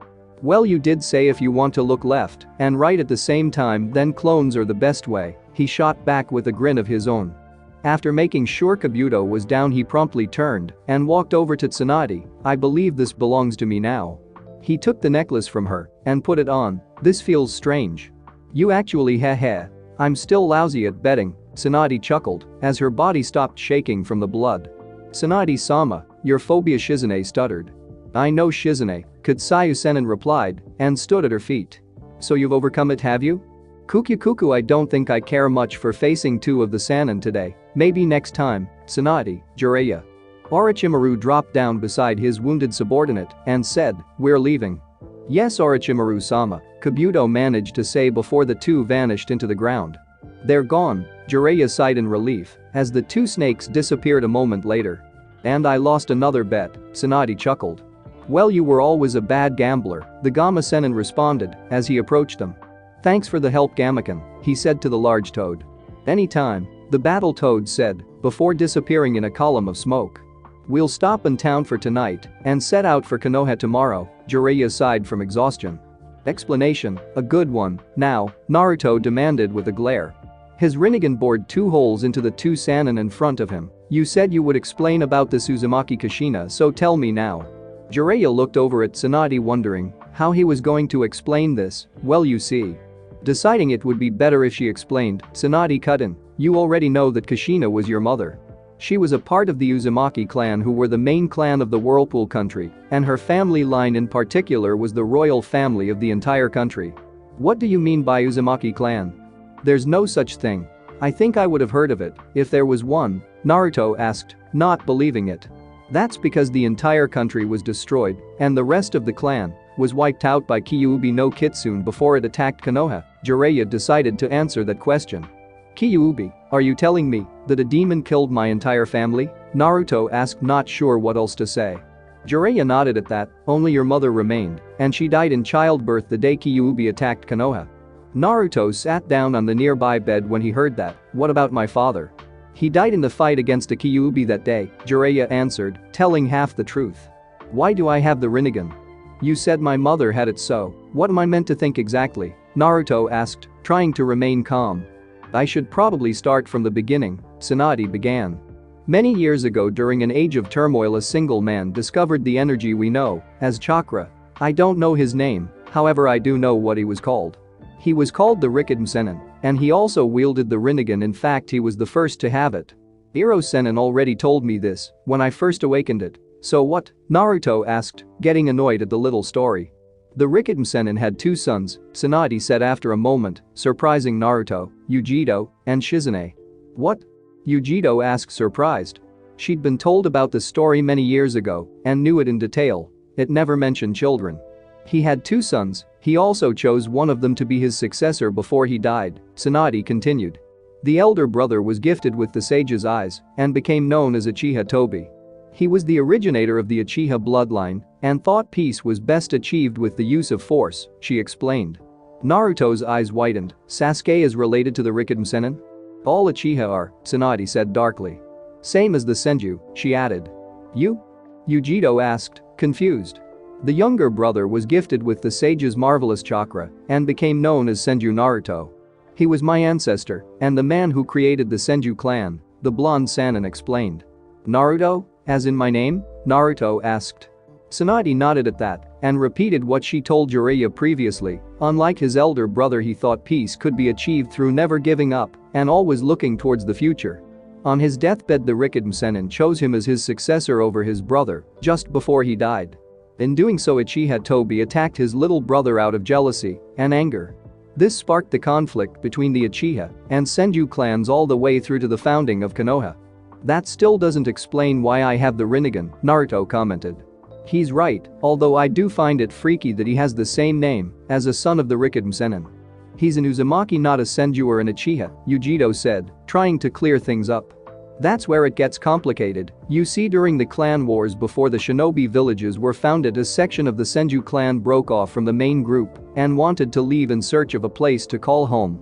Well, you did say if you want to look left and right at the same time, then clones are the best way, he shot back with a grin of his own. After making sure Kabuto was down, he promptly turned and walked over to Tsunade. I believe this belongs to me now. He took the necklace from her and put it on. This feels strange. You actually heh. I'm still lousy at betting, Tsunade chuckled as her body stopped shaking from the blood. Tsunade-sama, your phobia, Shizune stuttered. I know, Shizune, Kutsuyu Senin replied and stood at her feet. So you've overcome it, have you? Kuku, I don't think I care much for facing two of the Sannin today. Maybe next time, Tsunade, Jiraiya. Orochimaru dropped down beside his wounded subordinate and said, we're leaving. Yes, Orochimaru-sama, Kabuto managed to say before the two vanished into the ground. They're gone, Jiraiya sighed in relief as the two snakes disappeared a moment later. And I lost another bet, Tsunade chuckled. Well, you were always a bad gambler, the Gamma Sennin responded as he approached them. Thanks for the help, Gamakan, he said to the large toad. Anytime, the battle toad said before disappearing in a column of smoke. We'll stop in town for tonight and set out for Konoha tomorrow, Jiraiya sighed from exhaustion. Explanation, a good one, now, Naruto demanded with a glare. His Rinnegan bored 2 holes into the 2 Sannin in front of him. You said you would explain about the Uzumaki Kushina, so tell me now. Jiraiya looked over at Tsunade wondering how he was going to explain this. Well, you see. Deciding it would be better if she explained, Tsunade cut in. You already know that Kushina was your mother. She was a part of the Uzumaki clan, who were the main clan of the Whirlpool country, and her family line in particular was the royal family of the entire country. What do you mean by Uzumaki clan? There's no such thing. I think I would have heard of it if there was one, Naruto asked, not believing it. That's because the entire country was destroyed and the rest of the clan was wiped out by Kyuubi no Kitsune before it attacked Konoha. Jiraiya decided to answer that question. Kyuubi, are you telling me that a demon killed my entire family? Naruto asked, not sure what else to say. Jiraiya nodded at that. Only your mother remained, and she died in childbirth the day Kyuubi attacked Konoha. Naruto sat down on the nearby bed when he heard that. What about my father? He died in the fight against a Kyuubi that day, Jiraiya answered, telling half the truth. Why do I have the Rinnegan? You said my mother had it, so what am I meant to think exactly? Naruto asked, trying to remain calm. I should probably start from the beginning, Tsunade began. Many years ago, during an age of turmoil, a single man discovered the energy we know as chakra. I don't know his name, however I do know what he was called. He was called the Rinnegan Sennin, and he also wielded the Rinnegan. In fact, he was the first to have it. Iro Sennin already told me this when I first awakened it. So what? Naruto asked, getting annoyed at the little story. The Rinnegan Sennin had 2 sons, Tsunade said after a moment, surprising Naruto, Yugito, and Shizune. What? Yugito asked, surprised. She'd been told about the story many years ago and knew it in detail. It never mentioned children. He had 2 sons, he also chose one of them to be his successor before he died, Tsunade continued. The elder brother was gifted with the sage's eyes and became known as Uchiha Tobi. He was the originator of the Uchiha bloodline and thought peace was best achieved with the use of force, she explained. Naruto's eyes widened. Sasuke is related to the Rinnegan Sennin? All Uchiha are, Tsunade said darkly. Same as the Senju, she added. You? Yugito asked, confused. The younger brother was gifted with the sage's marvelous chakra and became known as Senju Naruto. He was my ancestor and the man who created the Senju clan, the blonde Sannin explained. Naruto? As in my name? Naruto asked. Tsunade nodded at that and repeated what she told Jiraiya previously. Unlike his elder brother, he thought peace could be achieved through never giving up and always looking towards the future. On his deathbed, the Rinnegan Sennin chose him as his successor over his brother just before he died. In doing so, Uchiha Tobi attacked his little brother out of jealousy and anger. This sparked the conflict between the Uchiha and Senju clans all the way through to the founding of Konoha. That still doesn't explain why I have the Rinnegan, Naruto commented. He's right, although I do find it freaky that he has the same name as a son of the Rinnegan Sennin. He's an Uzumaki, not a Senju or an Uchiha, Yugito said, trying to clear things up. That's where it gets complicated. You see, during the clan wars before the shinobi villages were founded, a section of the Senju clan broke off from the main group and wanted to leave in search of a place to call home.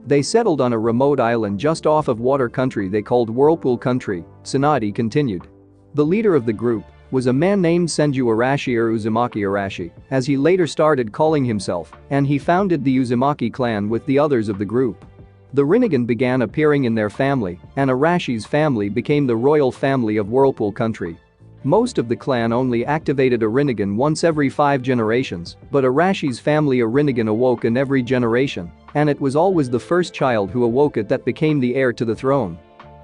They settled on a remote island just off of water country they called Whirlpool Country, Tsunade continued. The leader of the group was a man named Senju Arashi or Uzumaki Arashi, as he later started calling himself, and he founded the Uzumaki clan with the others of the group. The Rinnegan began appearing in their family, and Arashi's family became the royal family of Whirlpool Country. Most of the clan only activated a Rinnegan once every 5 generations, but Arashi's family a Rinnegan awoke in every generation, and it was always the first child who awoke it that became the heir to the throne.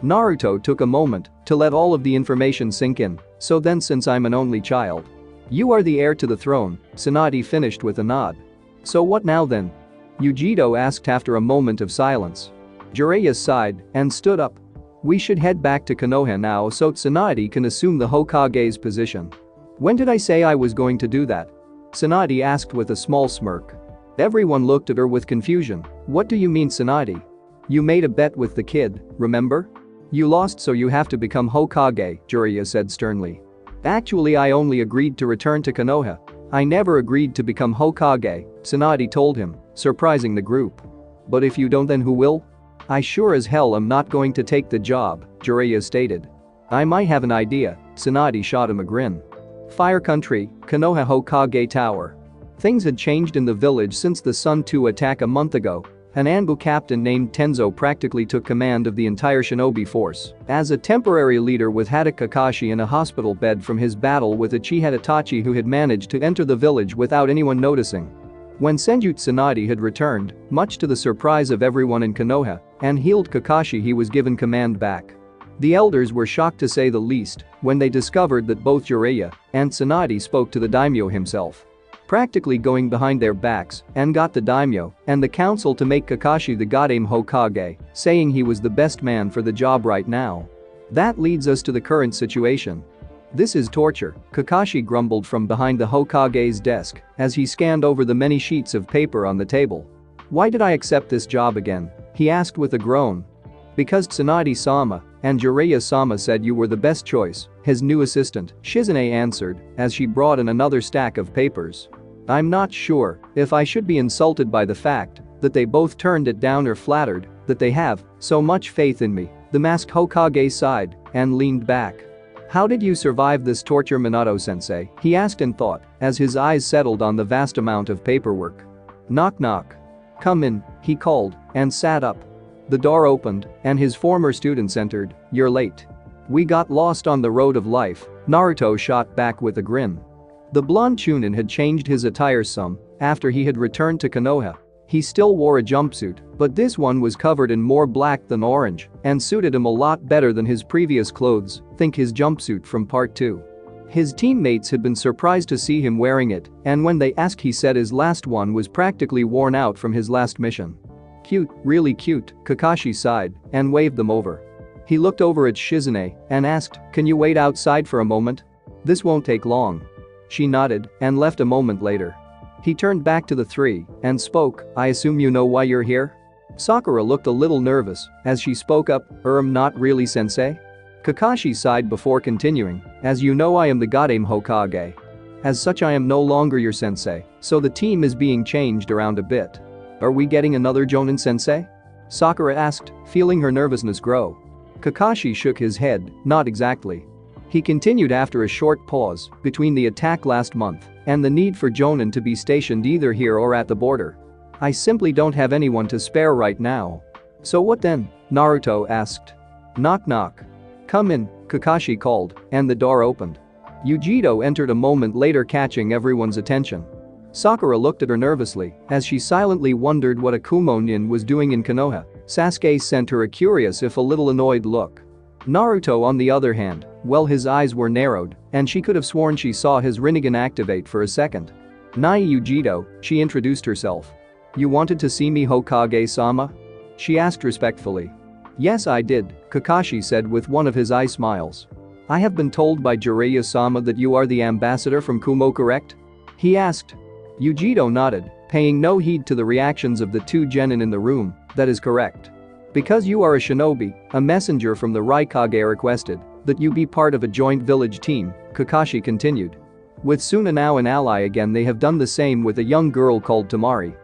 Naruto took a moment to let all of the information sink in, so then since I'm an only child. You are the heir to the throne, Tsunade finished with a nod. So what now then? Yugito asked after a moment of silence. Jiraiya sighed and stood up. We should head back to Konoha now so Tsunade can assume the Hokage's position. When did I say I was going to do that? Tsunade asked with a small smirk. Everyone looked at her with confusion. What do you mean, Tsunade? You made a bet with the kid, remember? You lost so you have to become Hokage, Jiraiya said sternly. Actually I only agreed to return to Konoha. I never agreed to become Hokage, Tsunade told him, surprising the group. But if you don't then who will? I sure as hell am not going to take the job, Jiraiya stated. I might have an idea, Tsunade shot him a grin. Fire Country, Konoha Hokage Tower. Things had changed in the village since the Sun 2 attack a month ago. An Anbu captain named Tenzo practically took command of the entire shinobi force as a temporary leader with Hada Kakashi in a hospital bed from his battle with Uchiha Itachi who had managed to enter the village without anyone noticing. When Senju Tsunade had returned, much to the surprise of everyone in Konoha, and healed Kakashi he was given command back. The elders were shocked to say the least when they discovered that both Jiraiya and Tsunade spoke to the daimyo himself. Practically going behind their backs and got the daimyo and the council to make Kakashi the Yondaime Hokage, saying he was the best man for the job right now. That leads us to the current situation. This is torture, Kakashi grumbled from behind the Hokage's desk as he scanned over the many sheets of paper on the table. Why did I accept this job again? He asked with a groan. Because Tsunade-sama and Jiraiya-sama said you were the best choice, his new assistant, Shizune answered as she brought in another stack of papers. I'm not sure if I should be insulted by the fact that they both turned it down or flattered that they have so much faith in me, the masked Hokage sighed and leaned back. How did you survive this torture, Minato-sensei? He asked in thought as his eyes settled on the vast amount of paperwork. Knock knock. Come in, he called and sat up. The door opened and his former students entered. You're late. We got lost on the road of life, Naruto shot back with a grin. The blonde Chunin had changed his attire some after he had returned to Konoha. He still wore a jumpsuit, but this one was covered in more black than orange and suited him a lot better than his previous clothes, think his jumpsuit from part 2. His teammates had been surprised to see him wearing it, and when they asked he said his last one was practically worn out from his last mission. Cute, really cute, Kakashi sighed and waved them over. He looked over at Shizune and asked, can you wait outside for a moment? This won't take long. She nodded and left a moment later. He turned back to the three and spoke, I assume you know why you're here? Sakura looked a little nervous as she spoke up, not really sensei? Kakashi sighed before continuing, as you know I am the Yondaime Hokage. As such I am no longer your sensei, so the team is being changed around a bit. Are we getting another Jonin sensei? Sakura asked, feeling her nervousness grow. Kakashi shook his head, not exactly. He continued after a short pause between the attack last month and the need for Jonin to be stationed either here or at the border. I simply don't have anyone to spare right now. So what then? Naruto asked. Knock knock. Come in, Kakashi called, and the door opened. Yugito entered a moment later catching everyone's attention. Sakura looked at her nervously as she silently wondered what a Kumonin was doing in Konoha. Sasuke sent her a curious if a little annoyed look. Naruto on the other hand, well his eyes were narrowed and she could have sworn she saw his Rinnegan activate for a second. Nai Yugito, she introduced herself. You wanted to see me Hokage-sama? She asked respectfully. Yes I did, Kakashi said with one of his eye smiles. I have been told by Jiraiya-sama that you are the ambassador from Kumo, correct? He asked. Yugito nodded, paying no heed to the reactions of the two genin in the room, that is correct. Because you are a shinobi, a messenger from the Raikage requested that you be part of a joint village team, Kakashi continued. With Suna now an ally again they have done the same with a young girl called Tamari.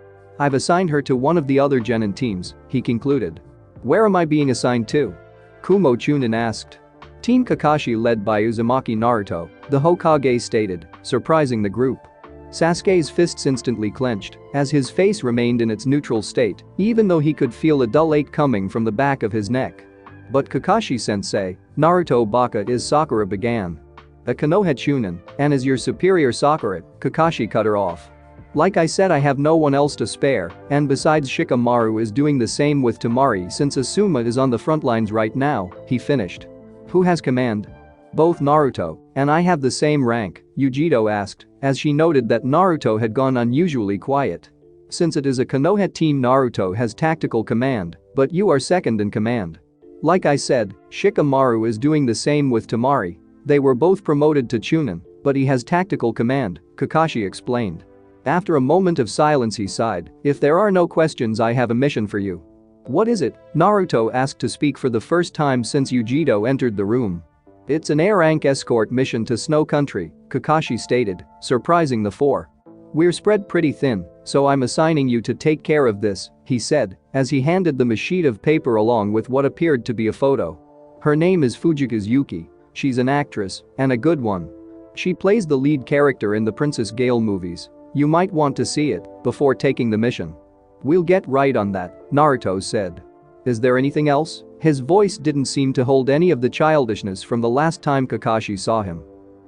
I've assigned her to one of the other genin teams, he concluded. Where am I being assigned to? Kumo Chunin asked. Team Kakashi led by Uzumaki Naruto, the Hokage stated, surprising the group. Sasuke's fists instantly clenched, as his face remained in its neutral state, even though he could feel a dull ache coming from the back of his neck. But Kakashi-sensei, Naruto Baka is Sakura began. A Konoha Chunin, and as your superior Sakura, Kakashi cut her off. Like I said, I have no one else to spare, and besides Shikamaru is doing the same with Temari since Asuma is on the front lines right now, he finished. Who has command? Both Naruto and I have the same rank, Yugito asked, as she noted that Naruto had gone unusually quiet. Since it is a Konoha team, Naruto has tactical command, but you are second in command. Like I said, Shikamaru is doing the same with Temari. They were both promoted to Chunin, but he has tactical command, Kakashi explained. After a moment of silence he sighed, if there are no questions, I have a mission for you. What is it? Naruto asked to speak for the first time since Yugito entered the room. It's an A-rank escort mission to Snow Country, Kakashi stated, surprising the four. We're spread pretty thin, so I'm assigning you to take care of this, he said, as he handed them a sheet of paper along with what appeared to be a photo. Her name is Fujika's Yuki. She's an actress, and a good one. She plays the lead character in the Princess Gale movies. You might want to see it before taking the mission. We'll get right on that, Naruto said. Is there anything else? His voice didn't seem to hold any of the childishness from the last time Kakashi saw him.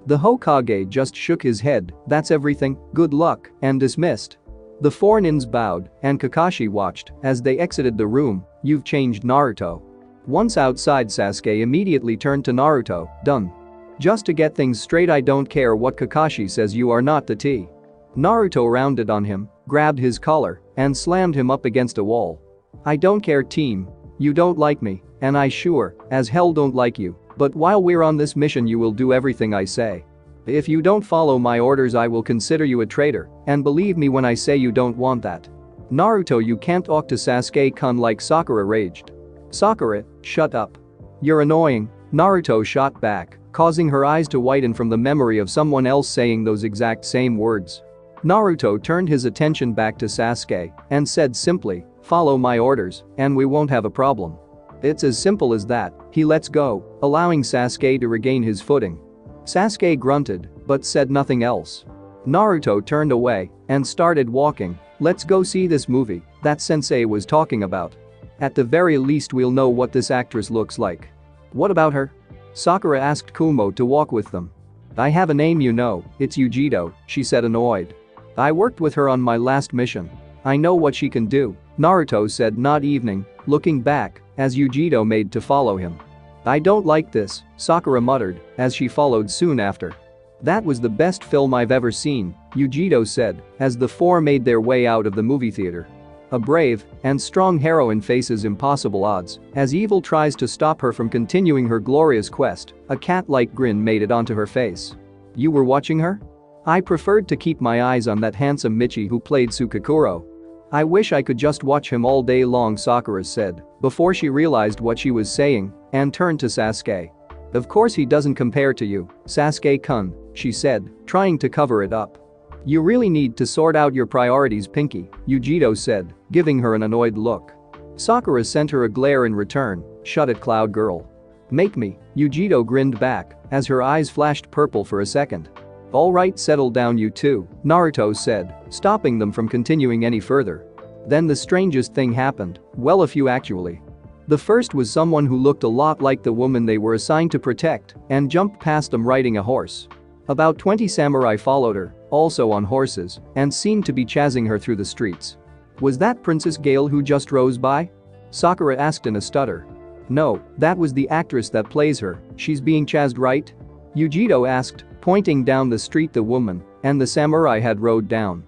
The Hokage just shook his head, that's everything, good luck, and dismissed. The four nins bowed, and Kakashi watched as they exited the room. You've changed, Naruto. Once outside, Sasuke immediately turned to Naruto, done. Just to get things straight, I don't care what Kakashi says, you are not the T. Naruto rounded on him, grabbed his collar, and slammed him up against a wall. I don't care, team. You don't like me, and I sure as hell don't like you, but while we're on this mission you will do everything I say. If you don't follow my orders I will consider you a traitor, and believe me when I say you don't want that. Naruto, you can't talk to Sasuke-kun like Sakura raged. Sakura, shut up. You're annoying, Naruto shot back, causing her eyes to widen from the memory of someone else saying those exact same words. Naruto turned his attention back to Sasuke and said simply, follow my orders, and we won't have a problem. It's as simple as that. He lets go, allowing Sasuke to regain his footing. Sasuke grunted, but said nothing else. Naruto turned away and started walking. Let's go see this movie that sensei was talking about. At the very least we'll know what this actress looks like. What about her? Sakura asked Kumo to walk with them. I have a name, you know, it's Yugito, she said, annoyed. I worked with her on my last mission. I know what she can do, Naruto said, not evening, looking back as Yugito made to follow him. I don't like this, Sakura muttered as she followed soon after. That was the best film I've ever seen, Yugito said as the four made their way out of the movie theater. A brave and strong heroine faces impossible odds as evil tries to stop her from continuing her glorious quest. A cat-like grin made it onto her face. You were watching her? I preferred to keep my eyes on that handsome Michi who played Tsukakuro. I wish I could just watch him all day long, Sakura said, before she realized what she was saying and turned to Sasuke. Of course he doesn't compare to you, Sasuke-kun, she said, trying to cover it up. You really need to sort out your priorities, Pinky, Yugito said, giving her an annoyed look. Sakura sent her a glare in return. Shut it, Cloud Girl. Make me, Yugito grinned back as her eyes flashed purple for a second. Alright, settle down you two, Naruto said, stopping them from continuing any further. Then the strangest thing happened, well, a few actually. The first was someone who looked a lot like the woman they were assigned to protect and jumped past them riding a horse. About 20 samurai followed her, also on horses, and seemed to be chasing her through the streets. Was that Princess Gale who just rose by? Sakura asked in a stutter. No, that was the actress that plays her, she's being chased, right? Yugito asked, pointing down the street the woman and the samurai had rode down.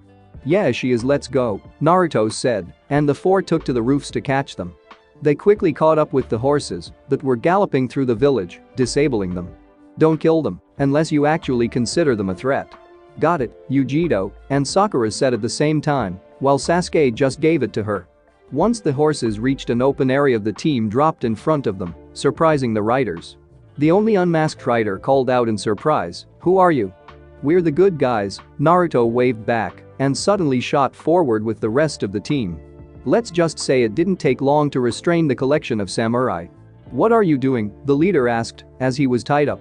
Yeah, she is, let's go, Naruto said, and the four took to the roofs to catch them. They quickly caught up with the horses that were galloping through the village, disabling them. Don't kill them unless you actually consider them a threat. Got it, Yugito and Sakura said at the same time, while Sasuke just gave it to her. Once the horses reached an open area, the team dropped in front of them, surprising the riders. The only unmasked rider called out in surprise, "Who are you?" "We're the good guys," Naruto waved back and suddenly shot forward with the rest of the team. Let's just say it didn't take long to restrain the collection of samurai. "What are you doing?" the leader asked as he was tied up.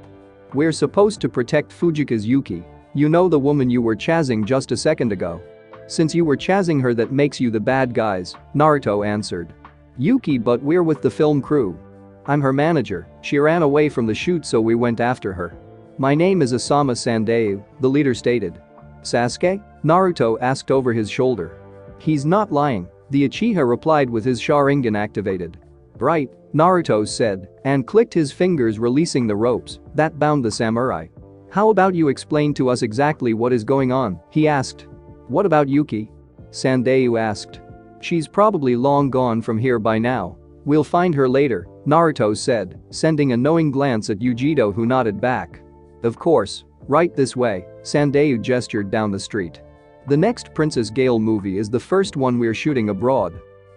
"We're supposed to protect Fujika's Yuki. You know, the woman you were chasing just a second ago. Since you were chasing her, that makes you the bad guys," Naruto answered. "Yuki, but we're with the film crew. I'm her manager. She ran away from the shoot, so we went after her. My name is Asama Sandayu," the leader stated. "Sasuke?" Naruto asked over his shoulder. "He's not lying," the Uchiha replied with his Sharingan activated. "Right," Naruto said, and clicked his fingers, releasing the ropes that bound the samurai. "How about you explain to us exactly what is going on?" he asked. "What about Yuki?" Sandayu asked. "She's probably long gone from here by now. We'll find her later," Naruto said, sending a knowing glance at Yugito, who nodded back. "Of course. Right this way," Sandayu gestured down the street. "The next Princess Gale movie is the first one we're shooting abroad.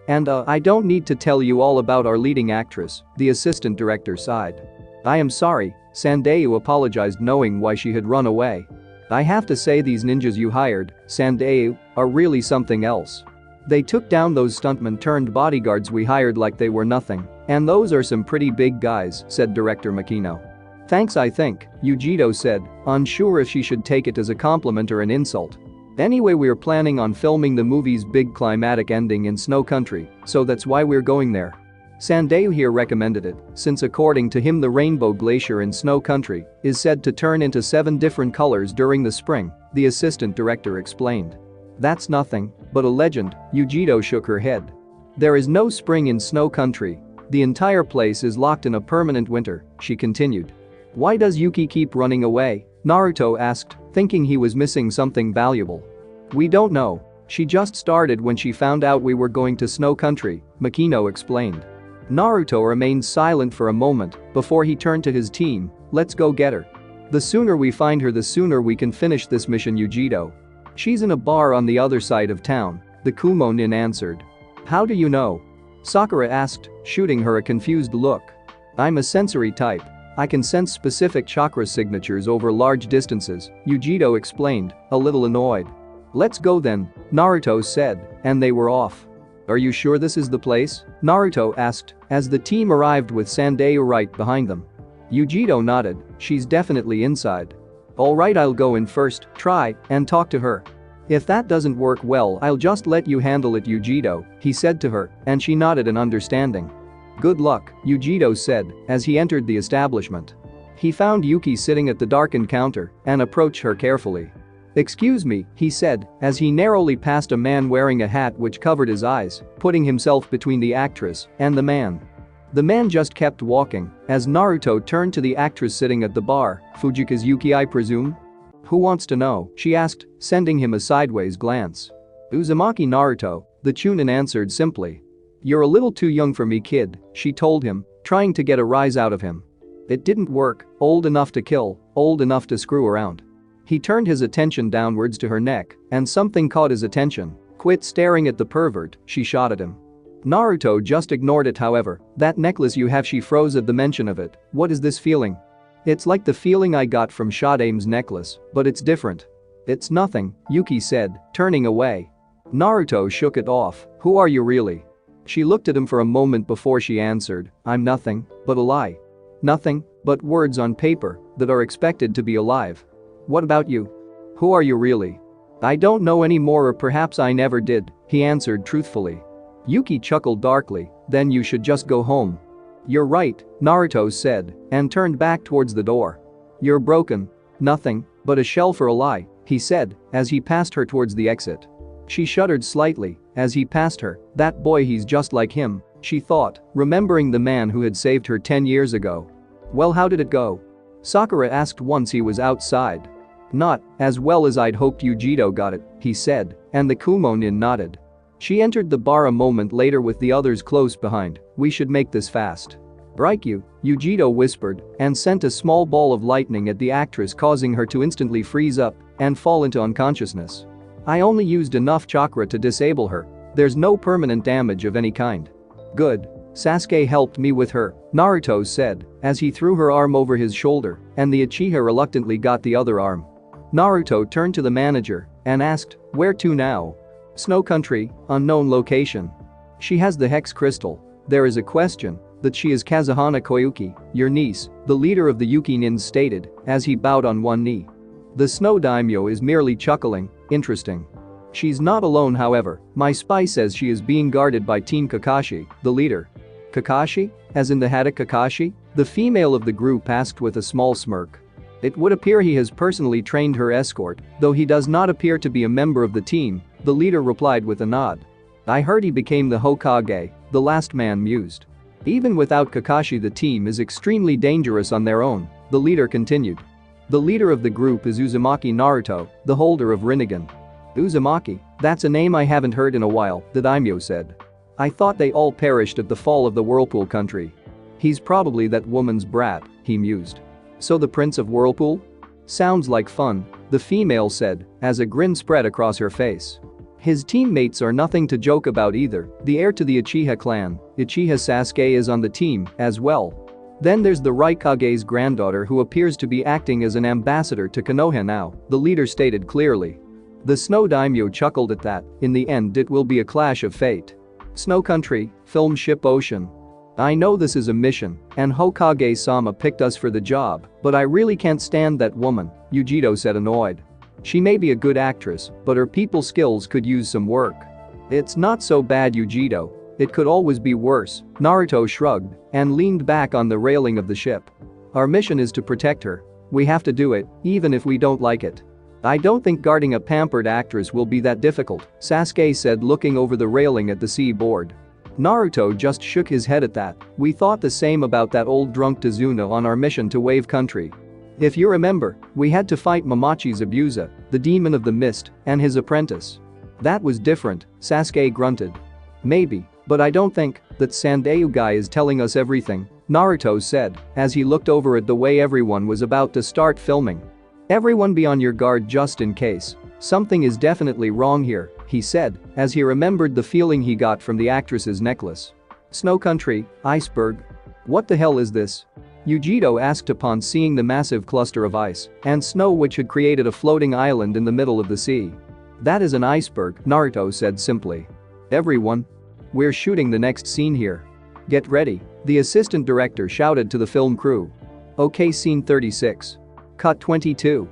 And I don't need to tell you all about our leading actress," the assistant director sighed. "I am sorry," Sandayu apologized, knowing why she had run away. "I have to say, these ninjas you hired, Sandayu, are really something else. They took down those stuntmen turned bodyguards we hired like they were nothing, and those are some pretty big guys," said director Makino. "Thanks, I think," Yugito said, unsure if she should take it as a compliment or an insult. "Anyway, we're planning on filming the movie's big climatic ending in Snow Country, so that's why we're going there." Sandayu here recommended it, since according to him the Rainbow Glacier in Snow Country is said to turn into 7 different colors during the spring, the assistant director explained. "That's nothing but a legend," Yugito shook her head. "There is no spring in Snow Country. The entire place is locked in a permanent winter," she continued. "Why does Yuki keep running away?" Naruto asked, thinking he was missing something valuable. "We don't know. She just started when she found out we were going to Snow Country," Makino explained. Naruto remained silent for a moment before he turned to his team. "Let's go get her. The sooner we find her, the sooner we can finish this mission, Yugito." "She's in a bar on the other side of town," the Kumonin answered. "How do you know?" Sakura asked, shooting her a confused look. "I'm a sensory type. I can sense specific chakra signatures over large distances," Yugito explained, a little annoyed. "Let's go then," Naruto said, and they were off. "Are you sure this is the place?" Naruto asked as the team arrived with Sandayu right behind them. Yugito nodded. "She's definitely inside." "Alright, I'll go in first, try and talk to her. If that doesn't work well, I'll just let you handle it, Yugito," he said to her, and she nodded in understanding. "Good luck," Yugito said as he entered the establishment. He found Yuki sitting at the darkened counter and approached her carefully. "Excuse me," he said as he narrowly passed a man wearing a hat which covered his eyes, putting himself between the actress and the man. The man just kept walking as Naruto turned to the actress sitting at the bar. "Fujika's Yuki, I presume?" "Who wants to know?" she asked, sending him a sideways glance. "Uzumaki Naruto," the Chunin answered simply. "You're a little too young for me, kid," she told him, trying to get a rise out of him. It didn't work. Old enough to kill, old enough to screw around. He turned his attention downwards to her neck, and something caught his attention. "Quit staring at the pervert," she shot at him. Naruto just ignored it, however. "That necklace you have," she froze at the mention of it. "What is this feeling?" "It's like the feeling I got from Shadame's necklace, but it's different." "It's nothing," Yuki said, turning away. Naruto shook it off. "Who are you really?" She looked at him for a moment before she answered, "I'm nothing but a lie. Nothing but words on paper that are expected to be alive." "What about you? Who are you really?" "I don't know anymore, or perhaps I never did," he answered truthfully. Yuki chuckled darkly. "Then you should just go home." "You're right," Naruto said and turned back towards the door. "You're broken. Nothing but a shell for a lie," he said as he passed her towards the exit. She shuddered slightly as he passed her. "That boy, he's just like him," she thought, remembering the man who had saved her 10 years ago. "Well, how did it go?" Sakura asked once he was outside. "Not as well as I'd hoped. Yugito got it," he said, and the Kumonin nodded. She entered the bar a moment later with the others close behind. "We should make this fast." "Right, Yugito whispered and sent a small ball of lightning at the actress, causing her to instantly freeze up and fall into unconsciousness. "I only used enough chakra to disable her. There's no permanent damage of any kind." "Good. Sasuke helped me with her," Naruto said as he threw her arm over his shoulder, and the Uchiha reluctantly got the other arm. Naruto turned to the manager and asked, "Where to now?" "Snow country, unknown location." "She has the hex crystal. There is a question that she is Kazuhana Koyuki, your niece," the leader of the Yuki Nins stated as he bowed on one knee. The snow daimyo is merely chuckling, "Interesting. She's not alone, however. My spy says she is being guarded by Team Kakashi, the leader." "Kakashi? As in the Hada Kakashi?" the female of the group asked with a small smirk. "It would appear he has personally trained her escort, though he does not appear to be a member of the team," the leader replied with a nod. "I heard he became the Hokage," the last man mused. "Even without Kakashi, the team is extremely dangerous on their own," the leader continued. The leader of the group is Uzumaki Naruto, the holder of Rinnegan. "Uzumaki? That's a name I haven't heard in a while," the daimyo said. "I thought they all perished at the fall of the Whirlpool country." "He's probably that woman's brat," he mused. "So the Prince of Whirlpool? Sounds like fun," the female said as a grin spread across her face. "His teammates are nothing to joke about either. The heir to the Uchiha clan, Uchiha Sasuke, is on the team as well. Then there's the Raikage's granddaughter who appears to be acting as an ambassador to Konoha now," the leader stated clearly. The snow daimyo chuckled at that. "In the end it will be a clash of fate." "Snow country, film ship ocean. I know this is a mission, and Hokage-sama picked us for the job, but I really can't stand that woman," Yugito said, annoyed. "She may be a good actress, but her people skills could use some work." "It's not so bad, Yugito. It could always be worse," Naruto shrugged and leaned back on the railing of the ship. "Our mission is to protect her. We have to do it, even if we don't like it." "I don't think guarding a pampered actress will be that difficult," Sasuke said, looking over the railing at the seaboard. Naruto just shook his head at that. "We thought the same about that old drunk Tazuna on our mission to Wave Country. If you remember, we had to fight Momochi's abuser, the demon of the mist, and his apprentice. That was different," Sasuke grunted. "Maybe, but I don't think that Sandayu guy is telling us everything," Naruto said as he looked over at the way everyone was about to start filming. "Everyone be on your guard just in case. Something is definitely wrong here," he said as he remembered the feeling he got from the actress's necklace. "Snow country, iceberg. What the hell is this?" Yugito asked upon seeing the massive cluster of ice and snow which had created a floating island in the middle of the sea. "That is an iceberg," Naruto said simply. "Everyone. We're shooting the next scene here. Get ready," the assistant director shouted to the film crew. "Okay, scene 36. Cut 22.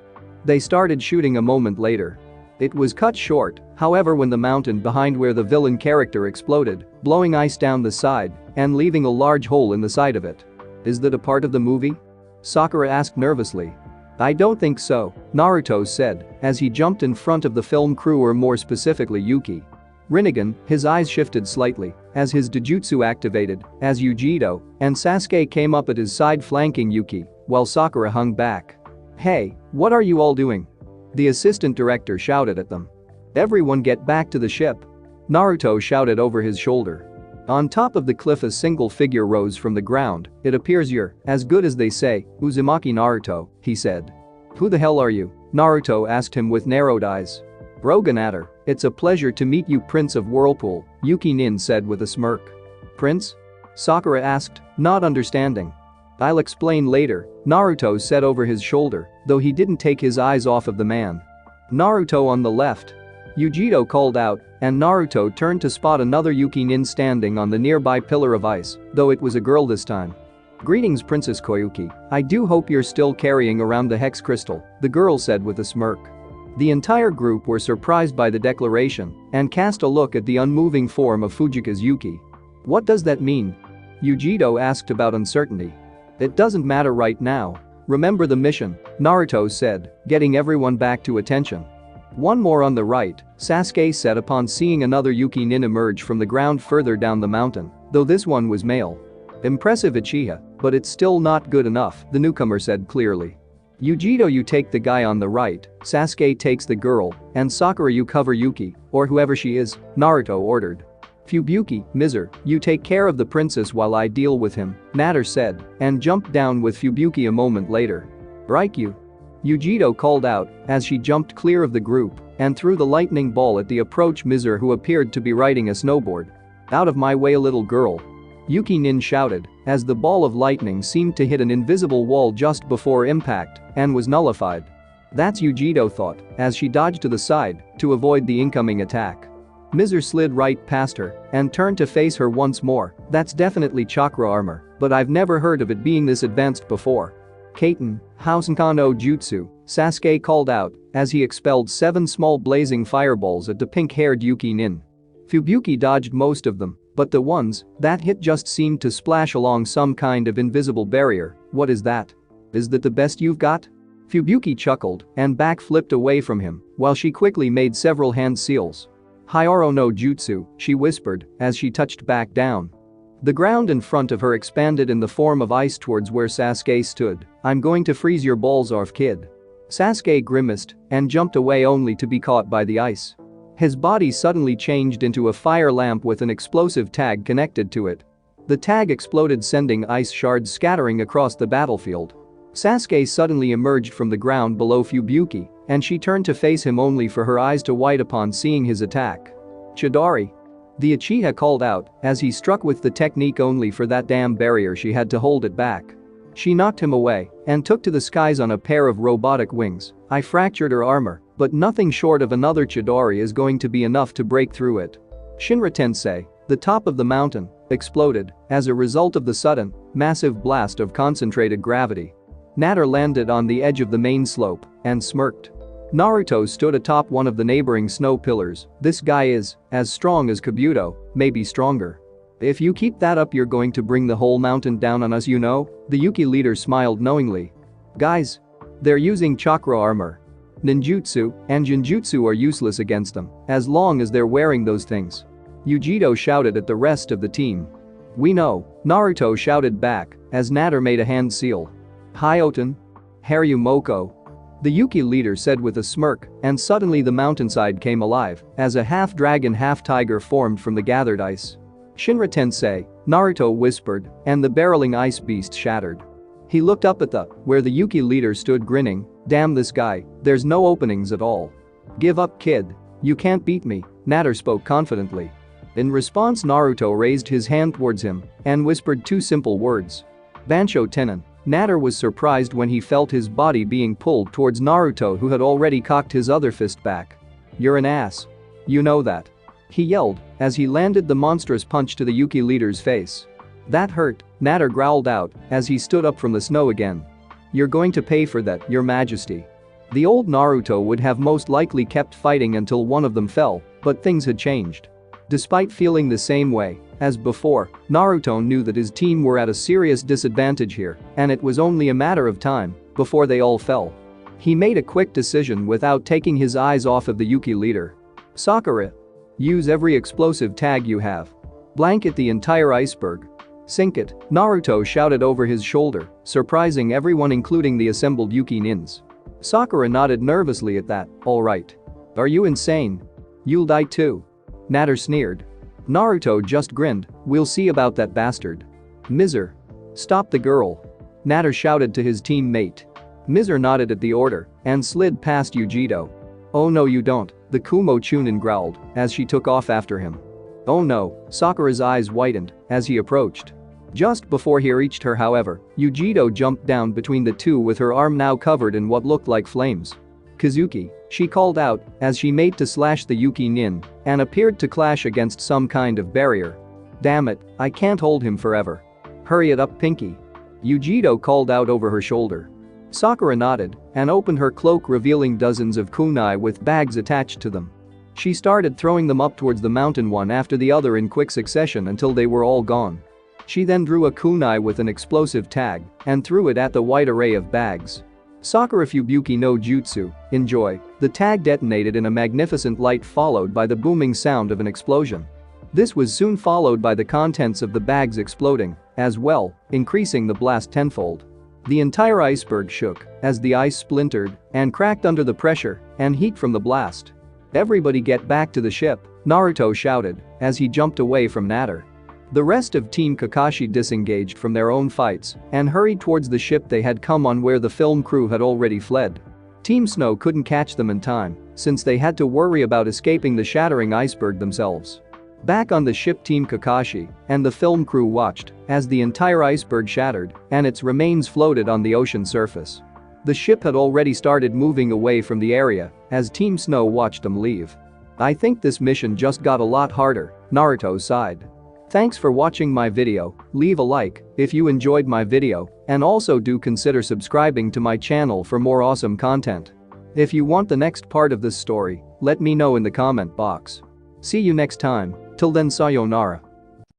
They started shooting a moment later. It was cut short, however, when the mountain behind where the villain character exploded, blowing ice down the side and leaving a large hole in the side of it. "Is that a part of the movie?" Sakura asked nervously. "I don't think so," Naruto said as he jumped in front of the film crew, or more specifically Yuki. Rinnegan, his eyes shifted slightly as his Dojutsu activated as Yugito and Sasuke came up at his side flanking Yuki while Sakura hung back. "Hey, what are you all doing?" the assistant director shouted at them. "Everyone get back to the ship," Naruto shouted over his shoulder. On top of the cliff a single figure rose from the ground. "It appears you're as good as they say, Uzumaki Naruto," he said. "Who the hell are you?" Naruto asked him with narrowed eyes. "Roganatter, it's a pleasure to meet you, Prince of Whirlpool," Yuki Nin said with a smirk. "Prince?" Sakura asked, not understanding. "I'll explain later," Naruto said over his shoulder, though he didn't take his eyes off of the man. "Naruto on the left," Yugito called out, and Naruto turned to spot another Yuki Nin standing on the nearby pillar of ice, though it was a girl this time. "Greetings, Princess Koyuki. I do hope you're still carrying around the hex crystal," the girl said with a smirk. The entire group were surprised by the declaration and cast a look at the unmoving form of Fujika's Yuki. "What does that mean?" Yugito asked about uncertainty. "It doesn't matter right now. Remember the mission," Naruto said, getting everyone back to attention. "One more on the right," Sasuke said upon seeing another Yuki Nin emerge from the ground further down the mountain, though this one was male. "Impressive, Uchiha, but it's still not good enough," the newcomer said clearly. "Yugito, you take the guy on the right, Sasuke takes the girl, and Sakura, you cover Yuki, or whoever she is," Naruto ordered. "Fubuki, Mizer, you take care of the princess while I deal with him," Natter said, and jumped down with Fubuki a moment later. "Raikyu," Yugito called out as she jumped clear of the group and threw the lightning ball at the approach Mizer, who appeared to be riding a snowboard. "Out of my way, little girl," Yuki Nin shouted as the ball of lightning seemed to hit an invisible wall just before impact and was nullified. That's Yugito thought as she dodged to the side to avoid the incoming attack. Miser slid right past her and turned to face her once more. That's definitely chakra armor, but I've never heard of it being this advanced before. Kaiten, Housenkan no Jutsu, Sasuke called out as he expelled 7 small blazing fireballs at the pink-haired Yuki Nin. Fubuki dodged most of them, but the ones that hit just seemed to splash along some kind of invisible barrier. What is that? Is that the best you've got? Fubuki chuckled and back-flipped away from him while she quickly made several hand seals. Hyauro no Jutsu, she whispered as she touched back down. The ground in front of her expanded in the form of ice towards where Sasuke stood. I'm going to freeze your balls off, kid. Sasuke grimaced and jumped away only to be caught by the ice. His body suddenly changed into a fire lamp with an explosive tag connected to it. The tag exploded, sending ice shards scattering across the battlefield. Sasuke suddenly emerged from the ground below Fubuki, and she turned to face him only for her eyes to widen upon seeing his attack. Chidori. The Uchiha called out as he struck with the technique only for that damn barrier she had to hold it back. She knocked him away and took to the skies on a pair of robotic wings. I fractured her armor, but nothing short of another Chidori is going to be enough to break through it. Shinra Tensei, the top of the mountain, exploded as a result of the sudden, massive blast of concentrated gravity. Natter landed on the edge of the main slope and smirked. Naruto stood atop one of the neighboring snow pillars. This guy is as strong as Kabuto, maybe stronger. If you keep that up, you're going to bring the whole mountain down on us, you know? The Yuki leader smiled knowingly. Guys, they're using chakra armor. Ninjutsu and Jinjutsu are useless against them as long as they're wearing those things. Yugito shouted at the rest of the team. We know, Naruto shouted back as Natter made a hand seal. Hyoten? Haryumoko? The Yuki leader said with a smirk, and suddenly the mountainside came alive as a half-dragon half-tiger formed from the gathered ice. Shinra Tensei, Naruto whispered, and the barreling ice beast shattered. He looked up at where the Yuki leader stood grinning. Damn this guy, there's no openings at all. Give up, kid. You can't beat me, Natter spoke confidently. In response, Naruto raised his hand towards him and whispered 2 simple words. Bansho Tenin. Natter was surprised when he felt his body being pulled towards Naruto, who had already cocked his other fist back. You're an ass. You know that. He yelled as he landed the monstrous punch to the Yuki leader's face. That hurt, Natter growled out as he stood up from the snow again. You're going to pay for that, your majesty. The old Naruto would have most likely kept fighting until one of them fell, but things had changed. Despite feeling the same way as before, Naruto knew that his team were at a serious disadvantage here, and it was only a matter of time before they all fell. He made a quick decision without taking his eyes off of the Yuki leader. Sakura. Use every explosive tag you have. Blanket the entire iceberg. Sink it, Naruto shouted over his shoulder, surprising everyone including the assembled Yuki nins. Sakura nodded nervously at that. All right. Are you insane? You'll die too. Natter sneered. Naruto just grinned. We'll see about that bastard. Miser. Stop the girl. Natter shouted to his teammate. Miser nodded at the order and slid past Yugito. Oh no you don't, the Kumo Chunin growled as she took off after him. Oh no, Sakura's eyes widened as he approached. Just before he reached her, however, Yugito jumped down between the two with her arm now covered in what looked like flames. Kazuki, she called out as she made to slash the Yuki nin and appeared to clash against some kind of barrier. Damn it, I can't hold him forever. Hurry it up, Pinky. Yugito called out over her shoulder. Sakura nodded and opened her cloak, revealing dozens of kunai with bags attached to them. She started throwing them up towards the mountain one after the other in quick succession until they were all gone. She then drew a kunai with an explosive tag and threw it at the wide array of bags. Sakura Fubuki no Jutsu, enjoy. The tag detonated in a magnificent light followed by the booming sound of an explosion. This was soon followed by the contents of the bags exploding as well, increasing the blast tenfold. The entire iceberg shook as the ice splintered and cracked under the pressure and heat from the blast. Everybody get back to the ship, Naruto shouted as he jumped away from Natter. The rest of Team Kakashi disengaged from their own fights and hurried towards the ship they had come on, where the film crew had already fled. Team Snow couldn't catch them in time since they had to worry about escaping the shattering iceberg themselves. Back on the ship, Team Kakashi and the film crew watched as the entire iceberg shattered and its remains floated on the ocean surface. The ship had already started moving away from the area as Team Snow watched them leave. I think this mission just got a lot harder, Naruto sighed. Thanks for watching my video, leave a like if you enjoyed my video, and also do consider subscribing to my channel for more awesome content. If you want the next part of this story, let me know in the comment box. See you next time, till then sayonara.